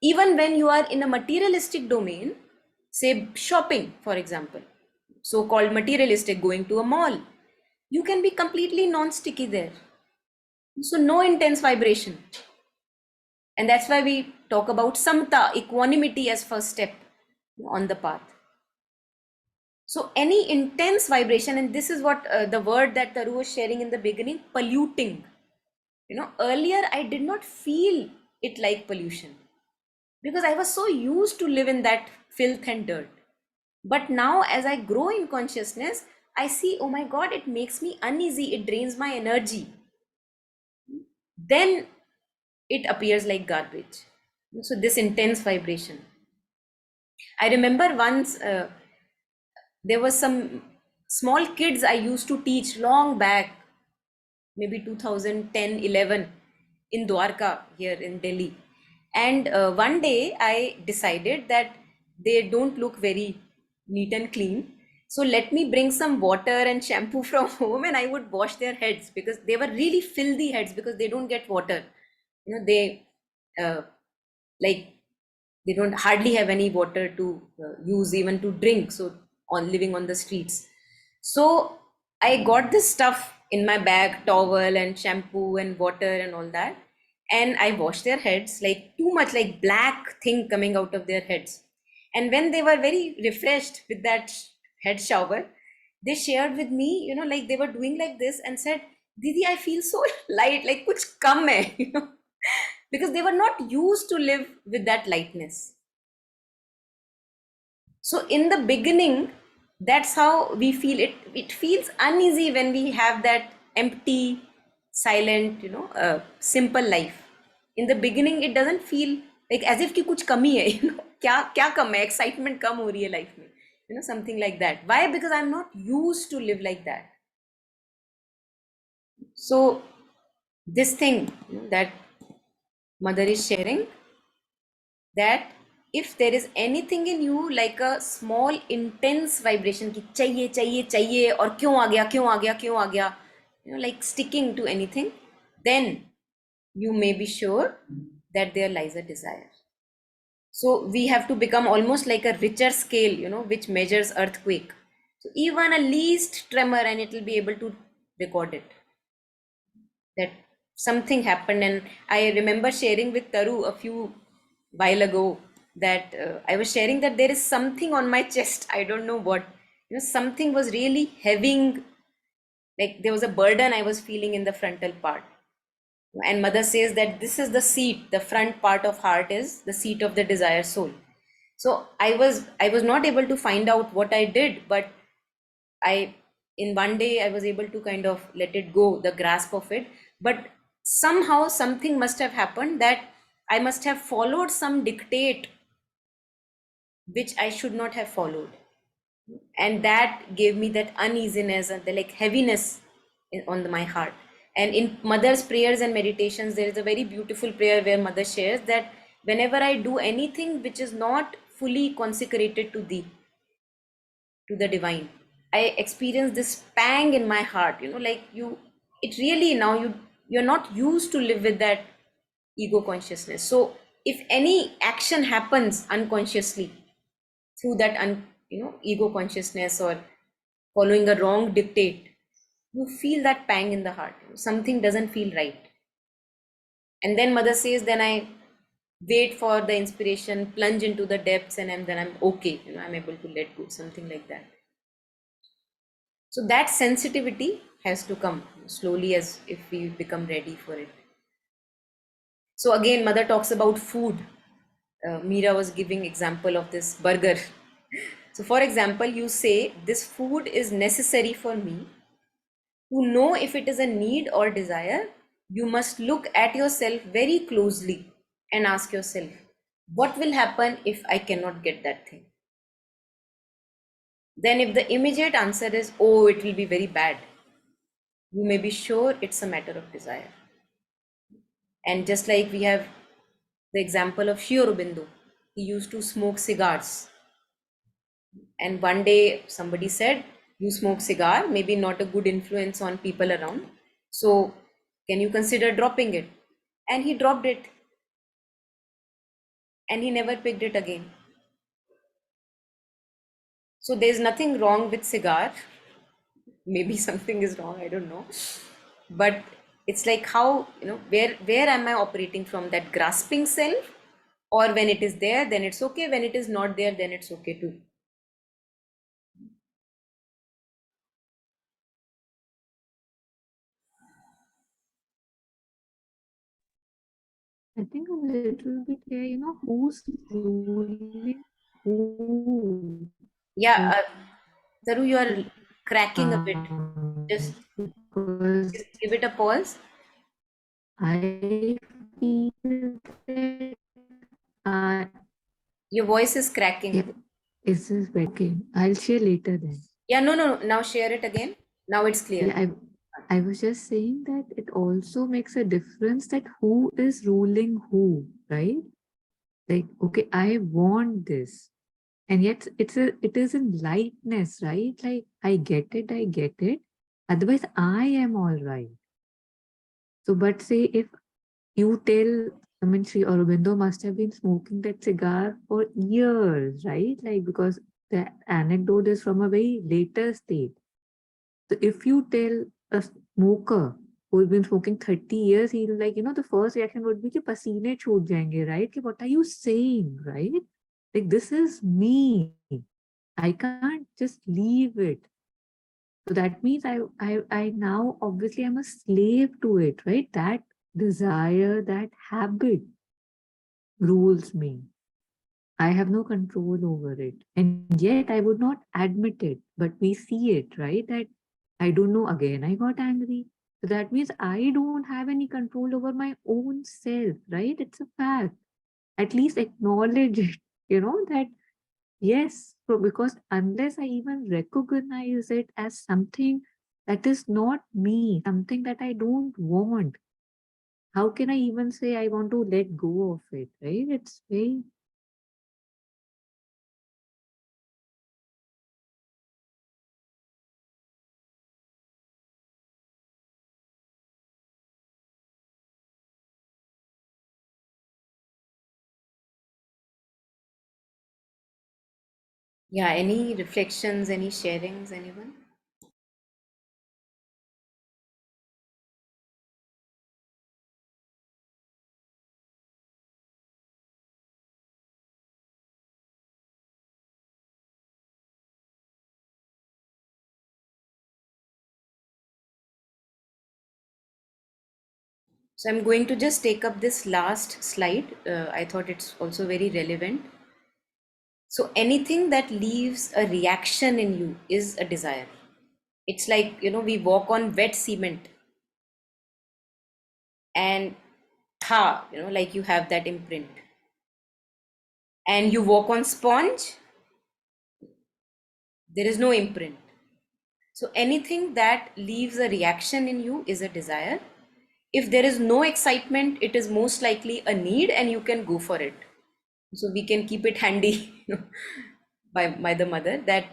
even when you are in a materialistic domain, say shopping, for example, so called materialistic, going to a mall, you can be completely non-sticky there. So, no intense vibration. And that's why we talk about samta, equanimity, as first step on the path. So, any intense vibration, and this is what the word that Taru was sharing in the beginning, polluting. Earlier I did not feel it like pollution, because I was so used to live in that filth and dirt. But now, as I grow in consciousness, I see, oh my god, it makes me uneasy, it drains my energy. Then it appears like garbage. So, this intense vibration. I remember once there was some small kids I used to teach long back, maybe 2010, 11, in Dwarka here in Delhi. And one day I decided that they don't look very neat and clean. So let me bring some water and shampoo from home and I would wash their heads, because they were really filthy heads, because they don't get water. They uh, like they don't hardly have any water to use, even to drink, so on living on the streets. So I got this stuff in my bag, towel and shampoo and water and all that, and I washed their heads, like too much, like black thing coming out of their heads. And when they were very refreshed with that head shower, they shared with me, like they were doing like this and said, Didi, I feel so light, like kuch kam hai, because they were not used to live with that lightness. So in the beginning, that's how we feel it. It feels uneasy when we have that empty, silent, simple life. In the beginning, it doesn't feel like as if कि कुछ कमी है, क्या क्या कम है, excitement कम हो रही है life में, something like that. Why? Because I'm not used to live like that. So this thing, that mother is sharing, that if there is anything in you like a small intense vibration ki chahiye और क्यों आ गया क्यों आ गया क्यों आ गया, like sticking to anything, then you may be sure that there lies a desire. So we have to become almost like a Richter scale, which measures earthquake. So even a least tremor and it will be able to record it, that something happened. And I remember sharing with Taru a few while ago that I was sharing that there is something on my chest. I don't know what, something was really having, like there was a burden I was feeling in the frontal part. And mother says that this is the seat, the front part of heart is the seat of the desire soul. So I was not able to find out what I did, but I, in one day, I was able to kind of let it go, the grasp of it. But somehow something must have happened that I must have followed some dictate which I should not have followed. And that gave me that uneasiness and the like heaviness on my heart. And in mother's prayers and meditations, there is a very beautiful prayer where mother shares that whenever I do anything which is not fully consecrated to thee, to the divine, I experience this pang in my heart, like it really, now you're not used to live with that ego consciousness. So if any action happens unconsciously through that ego consciousness or following a wrong dictate, you feel that pang in the heart, something doesn't feel right. And then mother says, then I wait for the inspiration, plunge into the depths, and then I'm okay, I'm able to let go, something like that. So that sensitivity has to come slowly as if we become ready for it. So again, mother talks about food. Meera was giving example of this burger. So for example, you say this food is necessary for me. To know if it is a need or desire, you must look at yourself very closely and ask yourself, what will happen if I cannot get that thing? Then if the immediate answer is, oh, it will be very bad, you may be sure it's a matter of desire. And just like we have the example of Aurobindo, he used to smoke cigars. And one day somebody said, you smoke cigar, maybe not a good influence on people around. So can you consider dropping it? And he dropped it. And he never picked it again. So there's nothing wrong with cigar. Maybe something is wrong, I don't know. But it's like how, where am I operating from, that grasping self? Or when it is there, then it's okay. When it is not there, then it's okay too. I think a little bit here, who's ruling who? Yeah, Like, Taru, you are cracking a bit. Just, because just give it a pause. I feel that Your voice is yeah, cracking. is this okay? I'll share later then. Yeah, no. Now share it again. Now it's clear. Yeah, I was just saying that it also makes a difference that who is ruling who, right? Like, okay, I want this. And yet it is in lightness, right? Like I get it. Otherwise, I am all right. So, but say if you tell, I mean, Sri Aurobindo must have been smoking that cigar for years, right? Like, because the anecdote is from a very later state. So if you tell a smoker who's been smoking 30 years, he'll like, the first reaction would be कि पसीने छूट जाएंगे, right? कि what are you saying, right? Like this is me. I can't just leave it. So that means I now obviously I'm a slave to it, right? That desire, that habit rules me. I have no control over it. And yet I would not admit it, but we see it, right? That I don't know, again, I got angry. So that means I don't have any control over my own self, right? It's a fact. At least acknowledge it, that yes, so because unless I even recognize it as something that is not me, something that I don't want, how can I even say I want to let go of it, right? It's very. Yeah, any reflections, any sharings, anyone? So I'm going to just take up this last slide. I thought it's also very relevant. So anything that leaves a reaction in you is a desire. It's like, we walk on wet cement and like you have that imprint. And you walk on sponge, there is no imprint. So anything that leaves a reaction in you is a desire. If there is no excitement, it is most likely a need and you can go for it. So we can keep it handy by the mother, that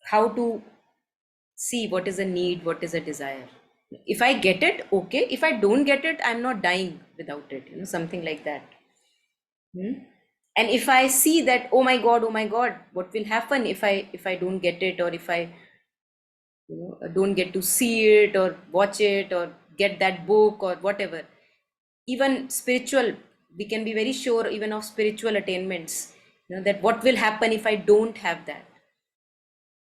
how to see what is a need, what is a desire. If I get it, okay. If I don't get it, I'm not dying without it, something like that. Hmm? And if I see that, oh my god, what will happen if I don't get it, or if I don't get to see it or watch it or get that book or whatever. Even spiritual, we can be very sure even of spiritual attainments, that what will happen if I don't have that.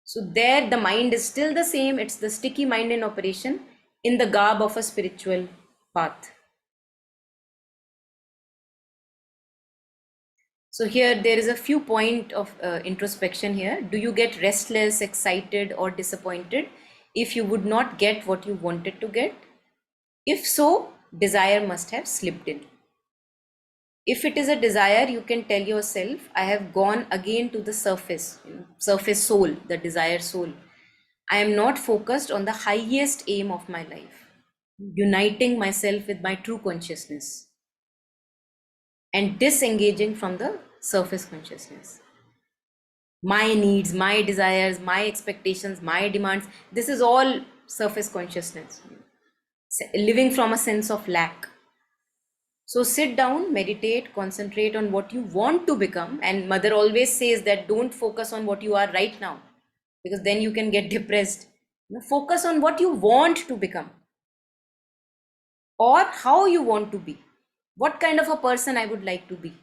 So there the mind is still the same. It's the sticky mind in operation in the garb of a spiritual path. So here there is a few point of introspection here. Do you get restless, excited, or disappointed if you would not get what you wanted to get? If so, desire must have slipped in. If it is a desire, you can tell yourself, I have gone again to the surface, surface soul, the desire soul. I am not focused on the highest aim of my life, uniting myself with my true consciousness and disengaging from the surface consciousness. My needs, my desires, my expectations, my demands, this is all surface consciousness, living from a sense of lack. So sit down, meditate, concentrate on what you want to become. And mother always says that don't focus on what you are right now, because then you can get depressed. Focus on what you want to become, or how you want to be. What kind of a person I would like to be.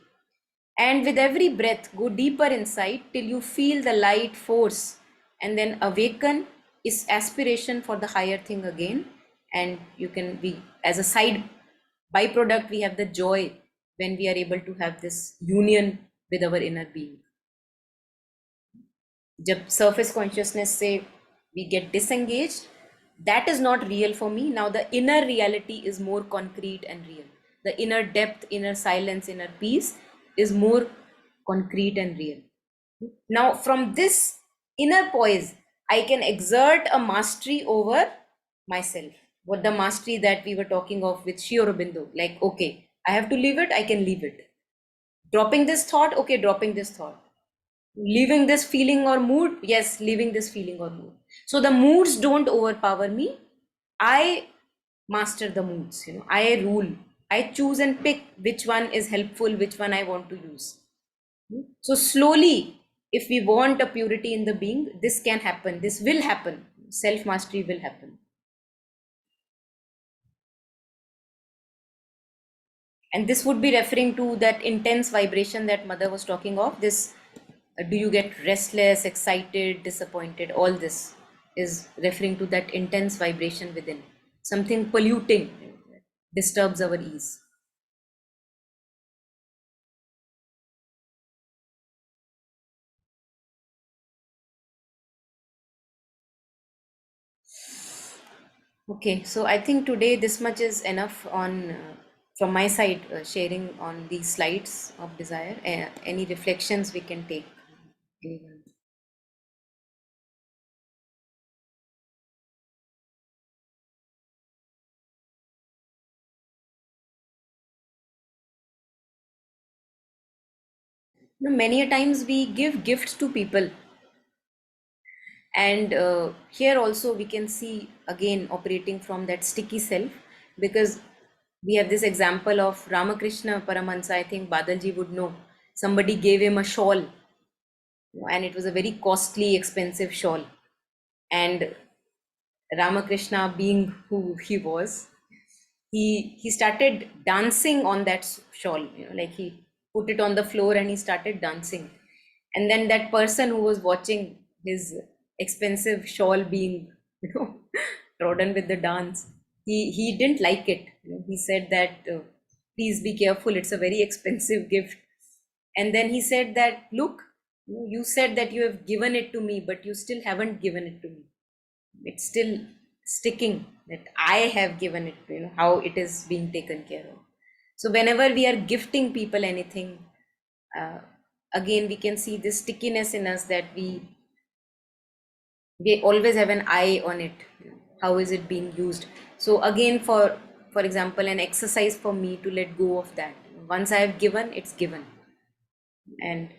And with every breath, go deeper inside till you feel the light force, and then awaken is aspiration for the higher thing again. And you can be, as a side byproduct, we have the joy when we are able to have this union with our inner being. जब surface consciousness से we get disengaged, that is not real for me. Now the inner reality is more concrete and real. The inner depth, inner silence, inner peace is more concrete and real. Now from this inner poise, I can exert a mastery over myself. What the mastery that we were talking of with Sri Aurobindo, like, okay, I have to leave it, I can leave it. Dropping this thought, okay, dropping this thought. Leaving this feeling or mood, yes, leaving this feeling or mood. So the moods don't overpower me. I master the moods, I rule. I choose and pick which one is helpful, which one I want to use. So slowly, if we want a purity in the being, this can happen, this will happen. Self mastery will happen. And this would be referring to that intense vibration that mother was talking of. This, do you get restless, excited, disappointed? All this is referring to that intense vibration within. Something polluting disturbs our ease. Okay, so I think today this much is enough on from my side, sharing on these slides of desire. Any reflections we can take? Anyone? Many a times we give gifts to people, and here also we can see again operating from that sticky self, because we have this example of Ramakrishna Paramahansa. I think Badalji would know. Somebody gave him a shawl, and it was a very costly, expensive shawl. And Ramakrishna, being who he was, he started dancing on that shawl. Like he put it on the floor and he started dancing. And then that person who was watching his expensive shawl being, trodden with the dance, he didn't like it. He said that, please be careful. It's a very expensive gift. And then he said that, look, you said that you have given it to me, but you still haven't given it to me. It's still sticking that I have given it, how it is being taken care of. So whenever we are gifting people anything, uh, again we can see this stickiness in us, that we always have an eye on it. How is it being used? So again, for example, an exercise for me to let go of that. Once I have given, it's given. And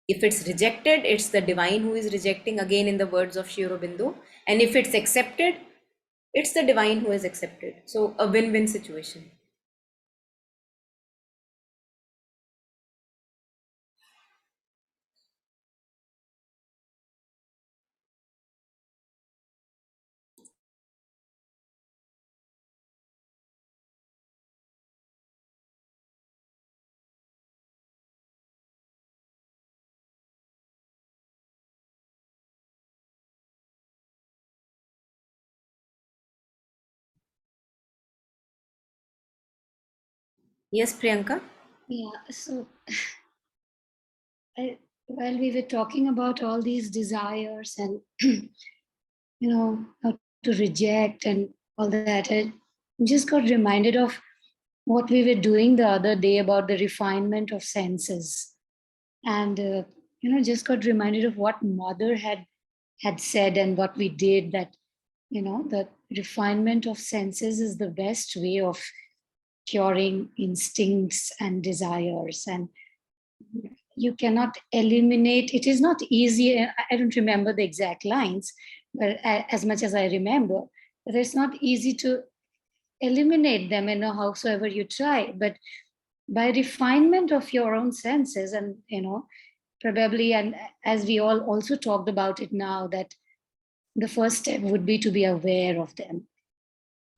if it's rejected, it's the divine who is rejecting, again in the words of Sri Aurobindo. And if it's accepted, it's the divine who is accepted. So a win-win situation. Yes, Priyanka? Yeah, so while we were talking about all these desires and how to reject and all that, I just got reminded of what we were doing the other day about the refinement of senses, and just got reminded of what Mother had said and what we did. That the refinement of senses is the best way of curing instincts and desires, and you cannot eliminate. It is not easy. I don't remember the exact lines, but as much as I remember, that it's not easy to eliminate them, howsoever you try. But by refinement of your own senses, and probably, and as we all also talked about it now, that the first step would be to be aware of them.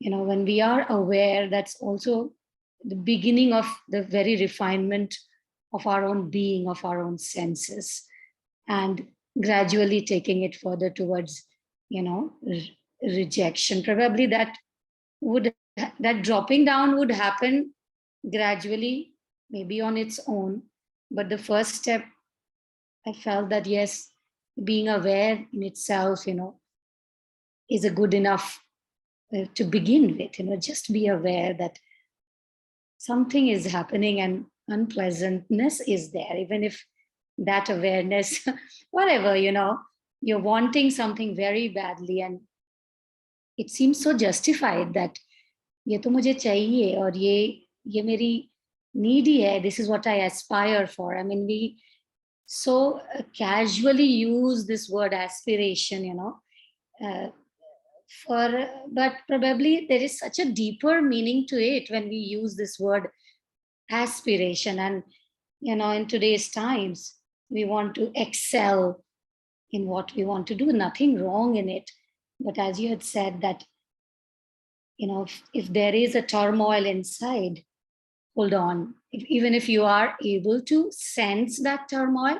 When we are aware, that's also the beginning of the very refinement of our own being, of our own senses, and gradually taking it further towards, rejection. Probably that dropping down would happen gradually, maybe on its own. But the first step, I felt that yes, being aware in itself, is a good enough to begin with. Just be aware that something is happening and unpleasantness is there, even if that awareness, whatever, you're wanting something very badly, and it seems so justified that ये तो मुझे चाहिए और ये मेरी need ही है, this is what I aspire for. I mean, we so casually use this word aspiration, uh, but probably there is such a deeper meaning to it when we use this word aspiration. And in today's times, we want to excel in what we want to do, nothing wrong in it. But as you had said, that if there is a turmoil inside, hold on. Even if you are able to sense that turmoil,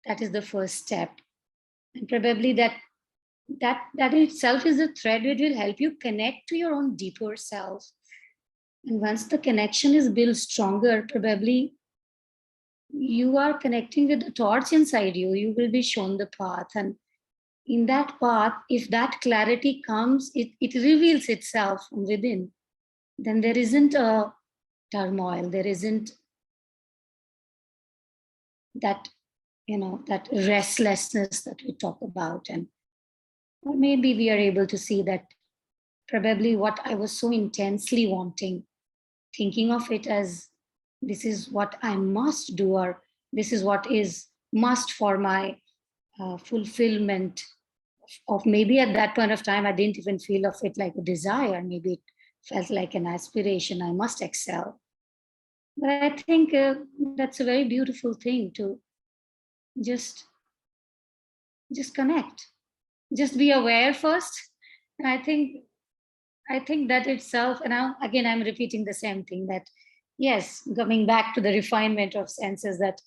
that is the first step. And probably that in itself is a thread which will help you connect to your own deeper self. And once the connection is built stronger, probably you are connecting with the torch inside you. You will be shown the path, and in that path, if that clarity comes, it reveals itself from within, then there isn't a turmoil, there isn't that, that restlessness that we talk about. And or maybe we are able to see that probably what I was so intensely wanting, thinking of it as this is what I must do, or this is what is must for my fulfillment of, maybe at that point of time, I didn't even feel of it like a desire. Maybe it felt like an aspiration. I must excel. But I think that's a very beautiful thing to just connect, just be aware first. And I think that itself, and now again I'm repeating the same thing, that yes, coming back to the refinement of senses, that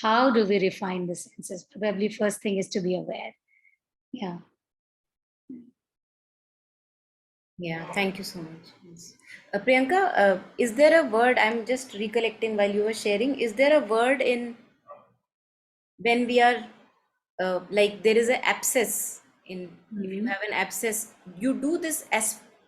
how do we refine the senses? Probably first thing is to be aware. Yeah. Yeah, thank you so much. Yes. Priyanka, is there a word, I'm just recollecting while you were sharing, is there a word in when we are like there is an abscess in, if you have an abscess, you do this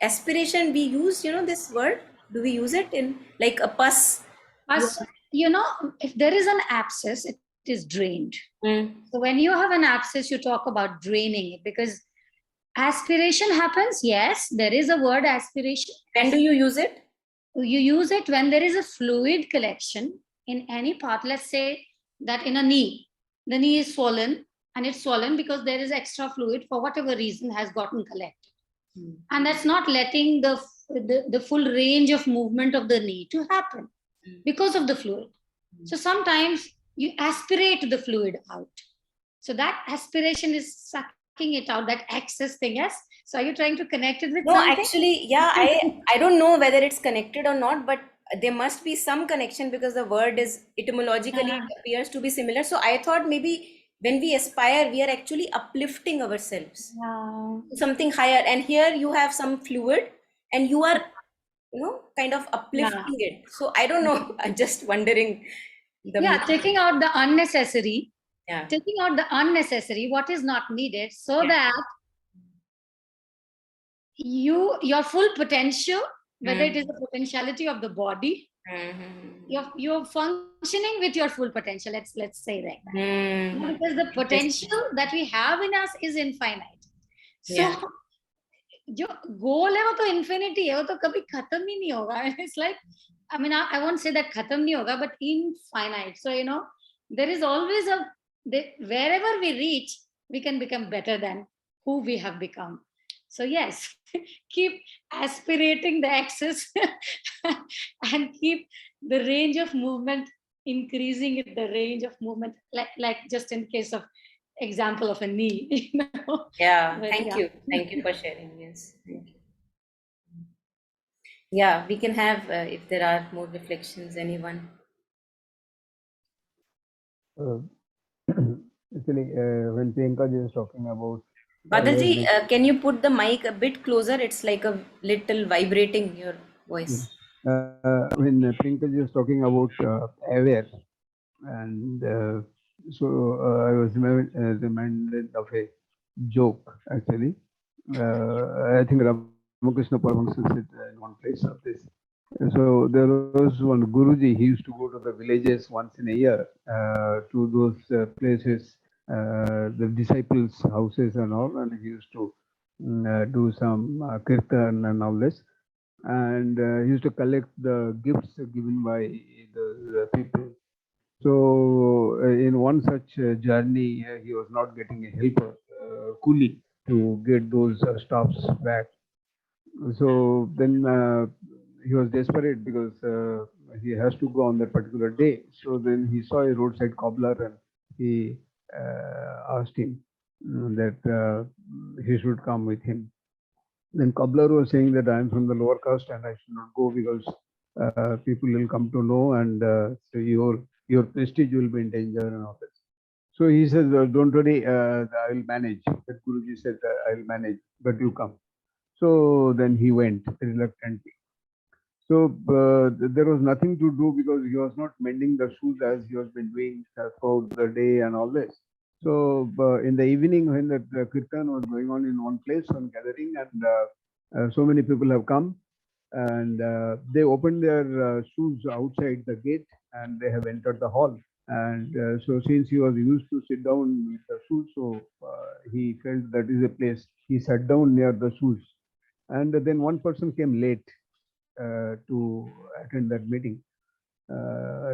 aspiration, we use, this word, do we use it in like a pus? As if there is an abscess, it is drained. Mm. So when you have an abscess, you talk about draining it, because aspiration happens. Yes, there is a word aspiration. When do you use it? You use it when there is a fluid collection in any part. Let's say that in a knee, the knee is swollen, and it's swollen because there is extra fluid for whatever reason has gotten collected. And that's not letting the full range of movement of the knee to happen because of the fluid. So sometimes you aspirate the fluid out. So that aspiration is sucking it out, that excess thing. Yes. So are you trying to connect it with No, something? actually, yeah, I don't know whether it's connected or not, but there must be some connection because the word is etymologically it appears to be similar. So I thought maybe when we aspire, we are actually uplifting ourselves to something higher. And here you have some fluid and you are, kind of uplifting it. So I don't know. I'm just wondering the meaning. Taking out the unnecessary, Yeah. what is not needed, so Yeah. that your full potential, whether it is the potentiality of the body, you're functioning with your full potential. Let's say like that. Because the potential that we have in us is infinite. So Yeah. जो goal है वो तो infinity है, वो तो कभी खत्म ही नहीं होगा. It's like, I mean, I won't say that खत्म नहीं होगा, but infinite. So there is always wherever we reach, we can become better than who we have become. So yes, keep aspirating the excess and keep the range of movement increasing it, the range of movement, like just in case of example of a knee. Yeah. But Thank you. Thank you for sharing. Yes. Thank you. Yeah, we can have if there are more reflections, anyone. Actually, when Priyanka ji was talking about Badalji, can you put the mic a bit closer? It's like a little vibrating your voice. when Priyanka ji was talking about aware, and so I was reminded of a joke actually. I think Ramakrishna Paramahansa said in one place of this. So there was one Guruji. He used to go to the villages once in a year to those places, the disciples' houses and all, and he used to do some kirtan and all this. And he used to collect the gifts given by the people. So in one such journey, he was not getting a helper, coolie, to get those stuffs back. So then he was desperate because he has to go on that particular day. So then he saw a roadside cobbler and he asked him that he should come with him. Then cobbler was saying that I am from the lower caste and I should not go because people will come to know, and so your prestige will be in danger and all this. So he says, don't worry, I will manage. That Guruji said, I will manage, but you come. So then he went reluctantly. So there was nothing to do because he was not mending the shoes as he was been doing throughout the day and all this. So in the evening, when the kirtan was going on in one place, one gathering, and so many people have come, and they opened their shoes outside the gate, and they have entered the hall. And so since he was used to sit down with the shoes, so he felt that is a place. He sat down near the shoes. And then one person came late to attend that meeting,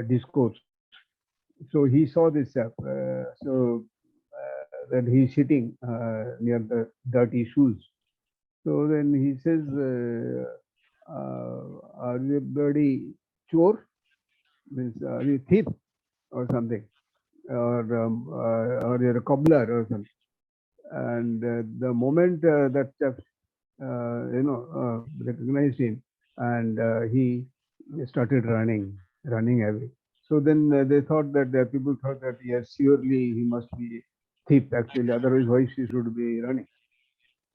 discourse. So he saw this, that he's sitting near the dirty shoes. So then he says, are you a bloody chore? Means, are you thief or something? Or you're a cobbler or something. And the moment that chef, recognized him, and he started running away. So then they thought that people thought that yes, surely he must be thief actually. Otherwise, why she should be running?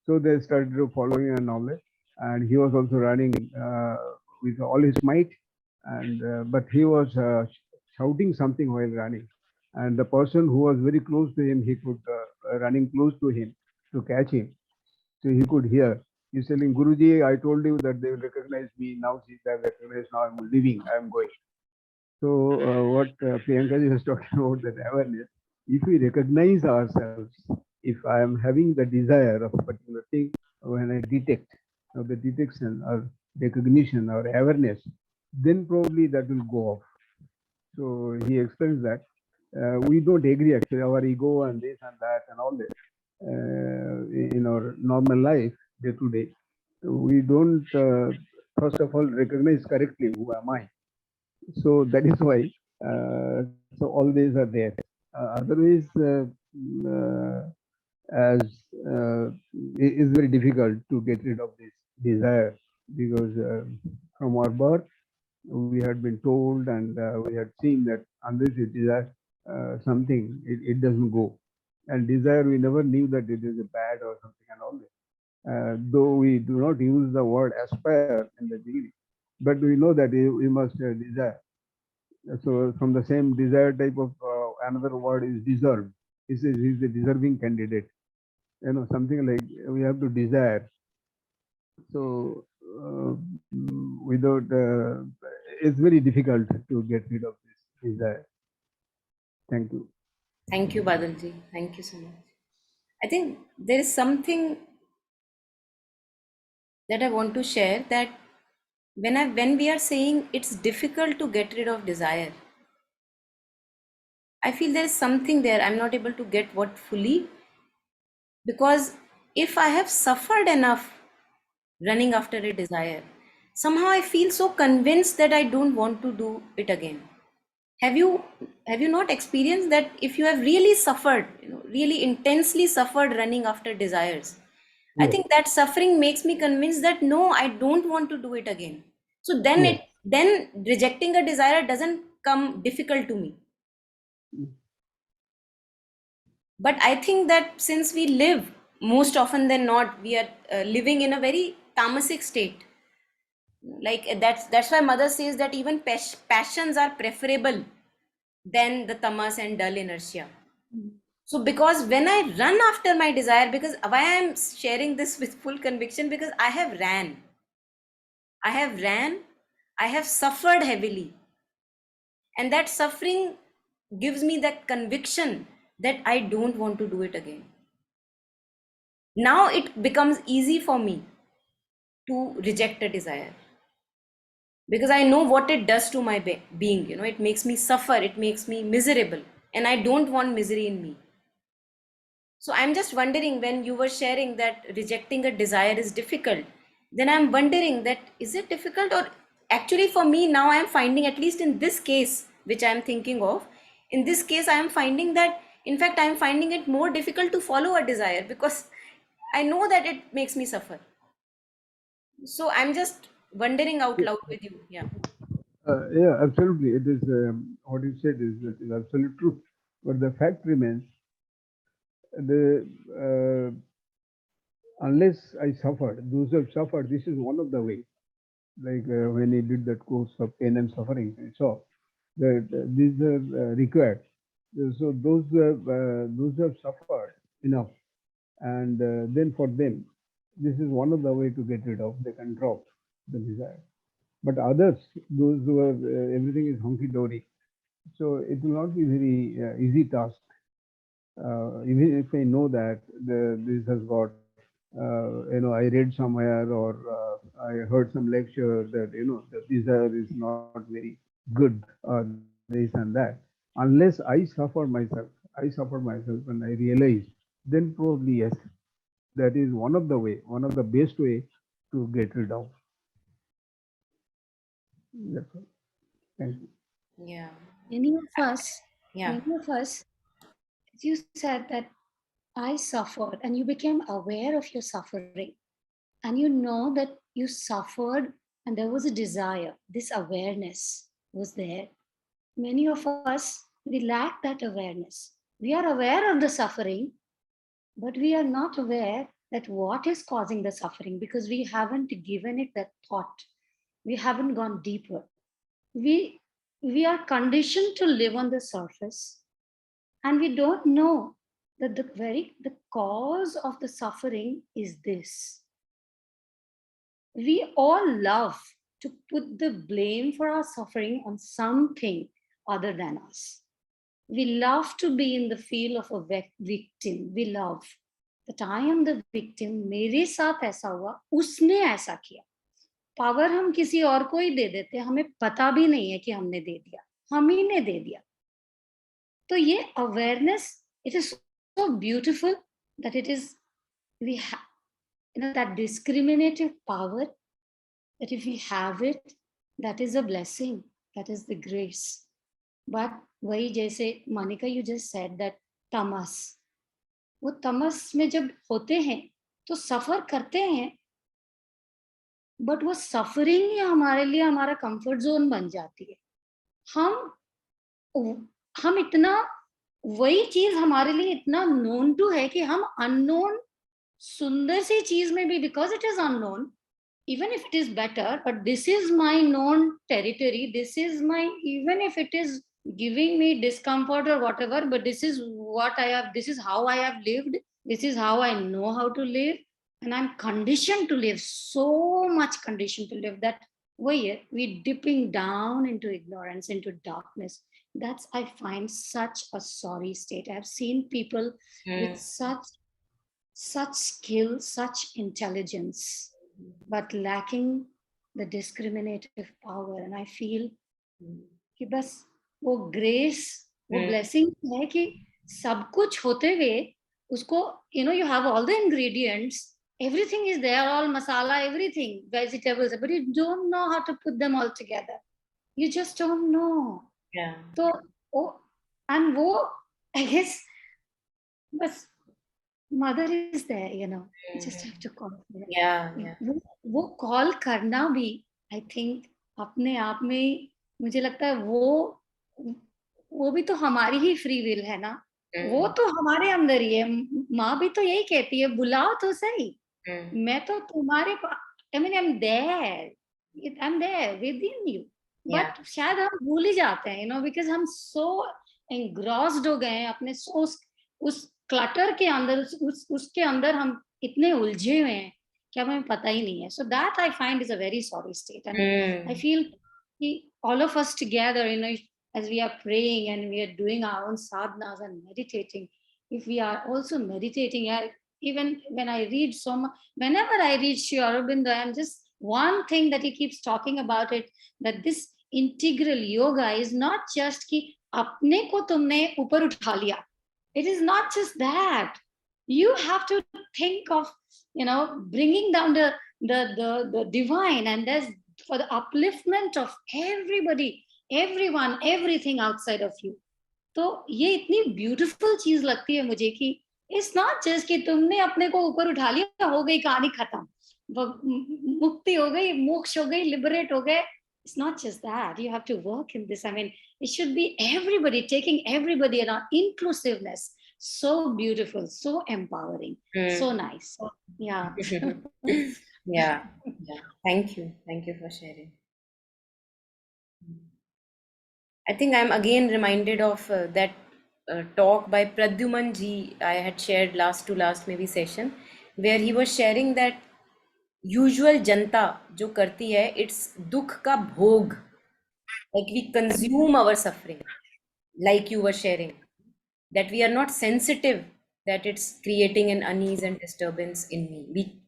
So they started following and all that, and he was also running with all his might, and but he was shouting something while running, and the person who was very close to him, he could running close to him to catch him, so he could hear. He's telling Guruji, I told you that they will recognize me. Now see, they have recognized. Now I'm leaving. I'm going. So what Priyanka ji was talking about, that awareness. If we recognize ourselves, if I am having the desire of a particular thing, when I detect, the detection or recognition or awareness, then probably that will go off. So he explains that we don't agree actually, our ego and this and that and all this in our normal life, day to day. We don't first of all recognize correctly who am I. So that is why. So all these are there. Otherwise, as it is very difficult to get rid of this desire, because from our birth we had been told, and we had seen that unless you desire something, it doesn't go. And desire, we never knew that it is a bad or something and all that. Though we do not use the word aspire in the beginning, but we know that we must desire. So from the same desire type of another word is deserve. He says he's a deserving candidate. Something like we have to desire. So without, it's very difficult to get rid of this desire. Thank you. Thank you, Badalji. Thank you so much. I think there is something that I want to share, that when we are saying it's difficult to get rid of desire, I feel there is something there. I'm not able to get what fully, because if I have suffered enough running after a desire, somehow I feel so convinced that I don't want to do it again. Have you not experienced that? If you have really suffered, really intensely suffered running after desires, I Yes. think that suffering makes me convinced that no, I don't want to do it again. So Yes. then rejecting a desire doesn't come difficult to me. But I think that since we live, most often than not, we are living in a very tamasic state. Like that's why mother says that even passions are preferable than the tamas and dull inertia. So because when I run after my desire, because why I am sharing this with full conviction, because I have ran, I have suffered heavily, and that suffering gives me that conviction that I don't want to do it again. Now it becomes easy for me to reject a desire, because I know what it does to my being. It makes me suffer, it makes me miserable, and I don't want misery in me. So I'm just wondering, when you were sharing that rejecting a desire is difficult, then I'm wondering that is it difficult, or actually for me now I'm finding, at least in this case which I'm thinking of, in this case I am finding that in fact I'm finding it more difficult to follow a desire, because I know that it makes me suffer. So I'm just wondering out loud with you. Yeah. Yeah, absolutely. It is what you said is absolute truth. But the fact remains, the unless I suffered, those who have suffered, this is one of the ways. Like when he did that course of pain and suffering, I saw that these are required. So those who have suffered enough, and then for them, this is one of the way to get rid of. They can drop the desire. But others, those who are everything is hunky dory, so it will not be very easy task. Even if I know that this has got, I read somewhere or I heard some lecture that the desire is not very good, this and that. Unless I suffer myself, and I realize, then probably yes, that is one of the best way to get rid of. That's all. Thank you. Yeah. Many of us, Yeah. many of us, you said that I suffered, and you became aware of your suffering, and you know that you suffered, and there was a desire. This awareness was there. Many of us, we lack that awareness. We are aware of the suffering, but we are not aware that what is causing the suffering because we haven't given it that thought. We haven't gone deeper. We we are conditioned to live on the surface, and we don't know that the cause of the suffering is this. We all love to put the blame for our suffering on something other than us. We love to be in the feel of a victim. We love that I am the victim. मेरे साथ ऐसा हुआ, उसने ऐसा किया. Power हम किसी और को ही दे देते, हमें पता भी नहीं है कि हमने दे दिया, हम ही ने दे दिया. तो ये awareness, it is so beautiful that it is, we have, that discriminative power, that if we have it, that is a blessing, that is the grace. But वही जैसे Monica, you just said that tamas, वो तमस में जब होते हैं तो सफर करते हैं, बट वो सफरिंग ही हमारे लिए हमारा कंफर्ट जोन बन जाती है. हम इतना, वही चीज हमारे लिए इतना नोन टू है कि हम अननोन सुंदर सी चीज में भी, because it is unknown, even if it is better, but this is my known territory, this is my, even if it is giving me discomfort or whatever, but this is what I have, this is how I have lived, this is how I know how to live, and I'm conditioned to live, so much conditioned to live that we dipping down into ignorance, into darkness. That's, I find, such a sorry state. I've seen people with such skill, such intelligence, but lacking the discriminative power. And I feel कि बस वो grace, वो blessing है कि सब कुछ होते हुए उसको, you have all the ingredients, everything is there, all masala, everything, vegetables, but you don't know how to put them all together. You just don't know. Yeah. तो वो, and वो, I guess, बस mother is there, you just have to call for it. Yeah. वो call करना भी, I think, अपने आप में मुझे लगता है वो भी तो हमारी ही फ्री विल है ना. वो तो हमारे अंदर ही है. माँ भी तो यही कहती है, बुलाओ तो सही, मैं तो तुम्हारे, I mean I am there within you. But शायद हम भूल ही जाते हैं, बिकॉज हम सो एंग्रॉस्ड हो गए हैं अपने उस क्लटर के अंदर, उसके अंदर हम इतने उलझे हुए हैं कि हमें पता ही नहीं है. So that I find is a very sorry state. And I feel all of us together, as we are praying and we are doing our own sadhanas and meditating, if we are also meditating, even when I read so much, whenever I read Sri Aurobindo, I'm just, one thing that he keeps talking about it, that this integral yoga is not just कि अपने को तुमने ऊपर उठा लिया. It is not just that. You have to think of, bringing down the divine, and there's for the upliftment of everybody, everyone, everything outside of you. तो ये इतनी ब्यूटीफुल चीज लगती है मुझे कि इट्स नॉट जस्ट कि तुमने अपने को ऊपर उठा लिया, हो गई कहानी खत्म, मुक्ति हो गई, मोक्ष हो गई, लिबरेट हो गए. It's not just that. You have to work in this. I mean, it should be everybody, taking everybody around, inclusiveness. So beautiful, so empowering, so nice. So, yeah. Yeah. Thank you for sharing. I think I'm again reminded of that talk by Pradyuman ji I had shared last to last maybe session, where he was sharing that usual जनता जो करती है, it's दुख का भोग, like we consume our suffering, like you were sharing, that we are not sensitive, that it's creating an unease and disturbance in me.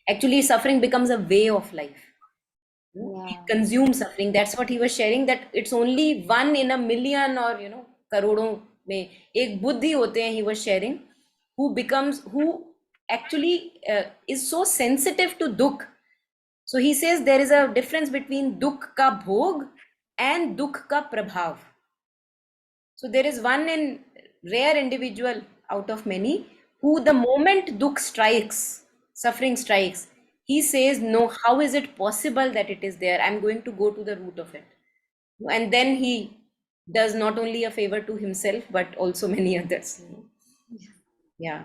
Actually, suffering becomes a way of life. We Yeah. consume suffering. That's what he was sharing, that it's only one in a million, or करोड़ों में एक बुद्धि होते हैं, he was sharing, who actually is so sensitive to dukh. So he says there is a difference between dukh ka bhog and dukh ka prabhav. So there is one in rare individual out of many who, the moment dukh strikes, suffering strikes, he says, no, how is it possible that it is there? I'm going to go to the root of it. And then he does not only a favor to himself, but also many others. Yeah.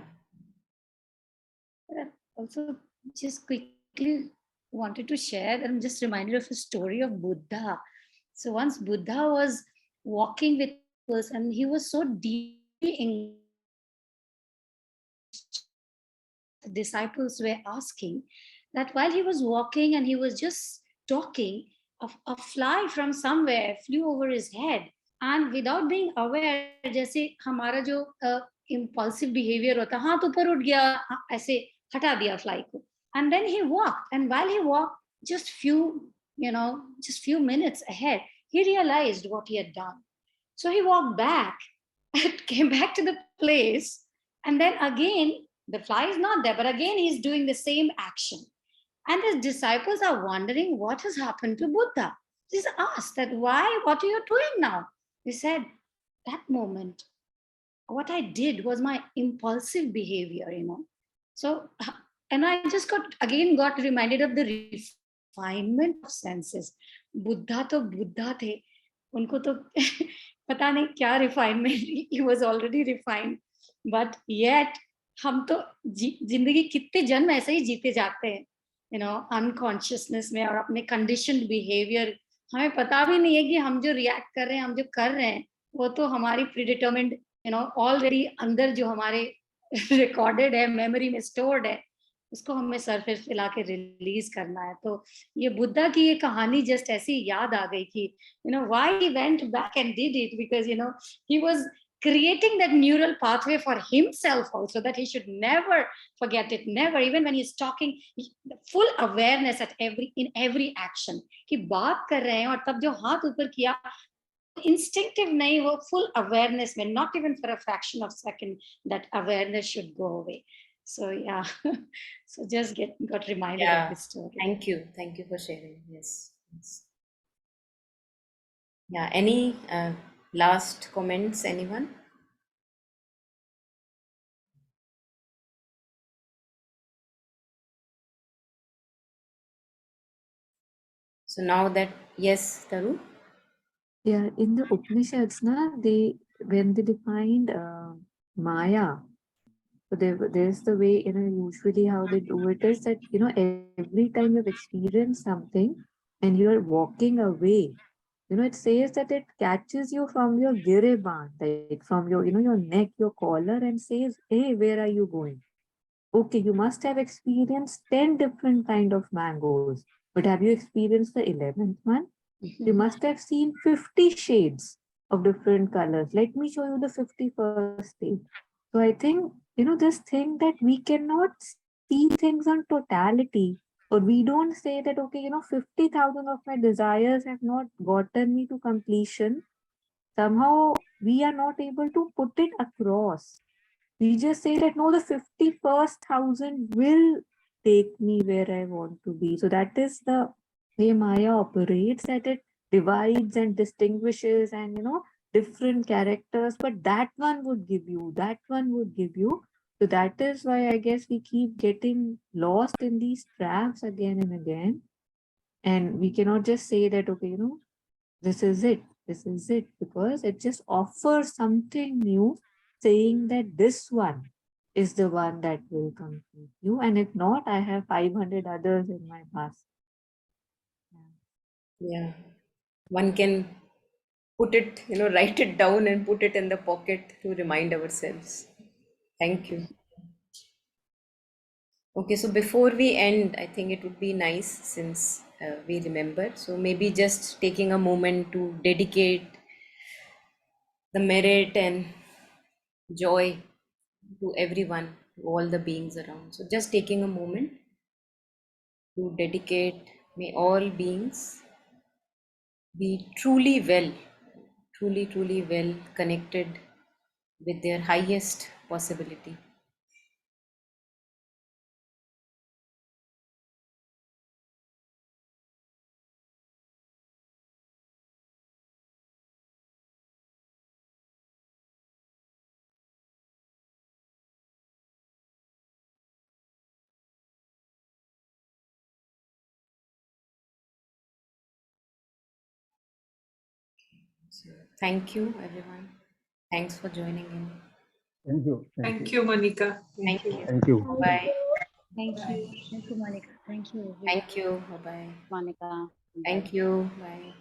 But I also just quickly wanted to share that I'm just reminded of a story of Buddha. So once Buddha was walking with us, and he was so deeply engaged, the disciples were asking, that while he was walking and he was just talking, a fly from somewhere flew over his head, and without being aware, जैसे हमारा जो impulsive behavior होता, हाथ ऊपर उठ गया, ऐसे हटा दिया fly को, and then he walked, and while he walked just few minutes ahead, he realized what he had done. So he walked back and came back to the place, and then again the fly is not there, but again he's doing the same action. And his disciples are wondering what has happened to Buddha. Just asked that, why, what are you doing now? He said, that moment, what I did was my impulsive behavior. So, and I just got reminded of the refinement of senses. Buddha to Buddha the, unko to pata nahi kya refinement, he was already refined. But yet, हम तो जिंदगी कितने जन्म ऐसे ही जीते जाते हैं, unconsciousness में, और अपने कंडीशनड बिहेवियर हमें पता भी नहीं है कि हम जो रिएक्ट कर रहे हैं, हम जो कर रहे हैं, वो तो हमारी प्रीडिटर्मिन्ड ऑलरेडी अंदर जो हमारे रिकॉर्डेड है, मेमोरी में स्टोर्ड है, उसको हमें सरफेस पे लाके रिलीज करना है. तो ये बुद्धा की ये कहानी जस्ट ऐसी याद आ गई कि why he went back and did it, because he was creating that neural pathway for himself also, that he should never forget it, never, even when he's talking, full awareness in every action कि बात कर रहे हैं, और तब जो हाथ ऊपर किया, instinctive nahi, wo full awareness mein, not even for a fraction of a second that awareness should go away. So yeah, so just got reminded of this story. Thank you for sharing. Yes. Yeah, any last comments, anyone? So now that, yes, Taru? Yeah, in the Upanishads, when they defined Maya, so there's the way, usually how they do it is that, every time you've experienced something and you're walking away, it says that it catches you from your giriban, like from your neck, your collar, and says, hey, where are you going? Okay, you must have experienced 10 different kind of mangoes, but have you experienced the 11th one? You must have seen 50 shades of different colors. Let me show you the 51st shade. So I think, this thing that we cannot see things on totality, or we don't say that, okay, 50,000 of my desires have not gotten me to completion. Somehow we are not able to put it across. We just say that, no, the 51st thousand will take me where I want to be. So that is the way Maya operates, that it divides and distinguishes and, different characters, but that one would give you, that one would give you. So that is why I guess we keep getting lost in these traps again and again. And we cannot just say that, okay, this is it, because it just offers something new, saying that this one is the one that will complete you. And if not, I have 500 others in my past. Yeah. One can put it, write it down and put it in the pocket to remind ourselves. Thank you. Okay, so before we end, I think it would be nice since we remember. So maybe just taking a moment to dedicate the merit and joy to everyone, to all the beings around. So just taking a moment to dedicate, may all beings be truly well connected with their highest possibility. So thank you, everyone. Thanks for joining in. Thank you. Thank you, Monica. Thank Thank you. you. Thank you. Bye. Thank you. Thank you, Monica. Thank you, everyone. Thank you. Bye. Monica. Bye. Thank you. Bye.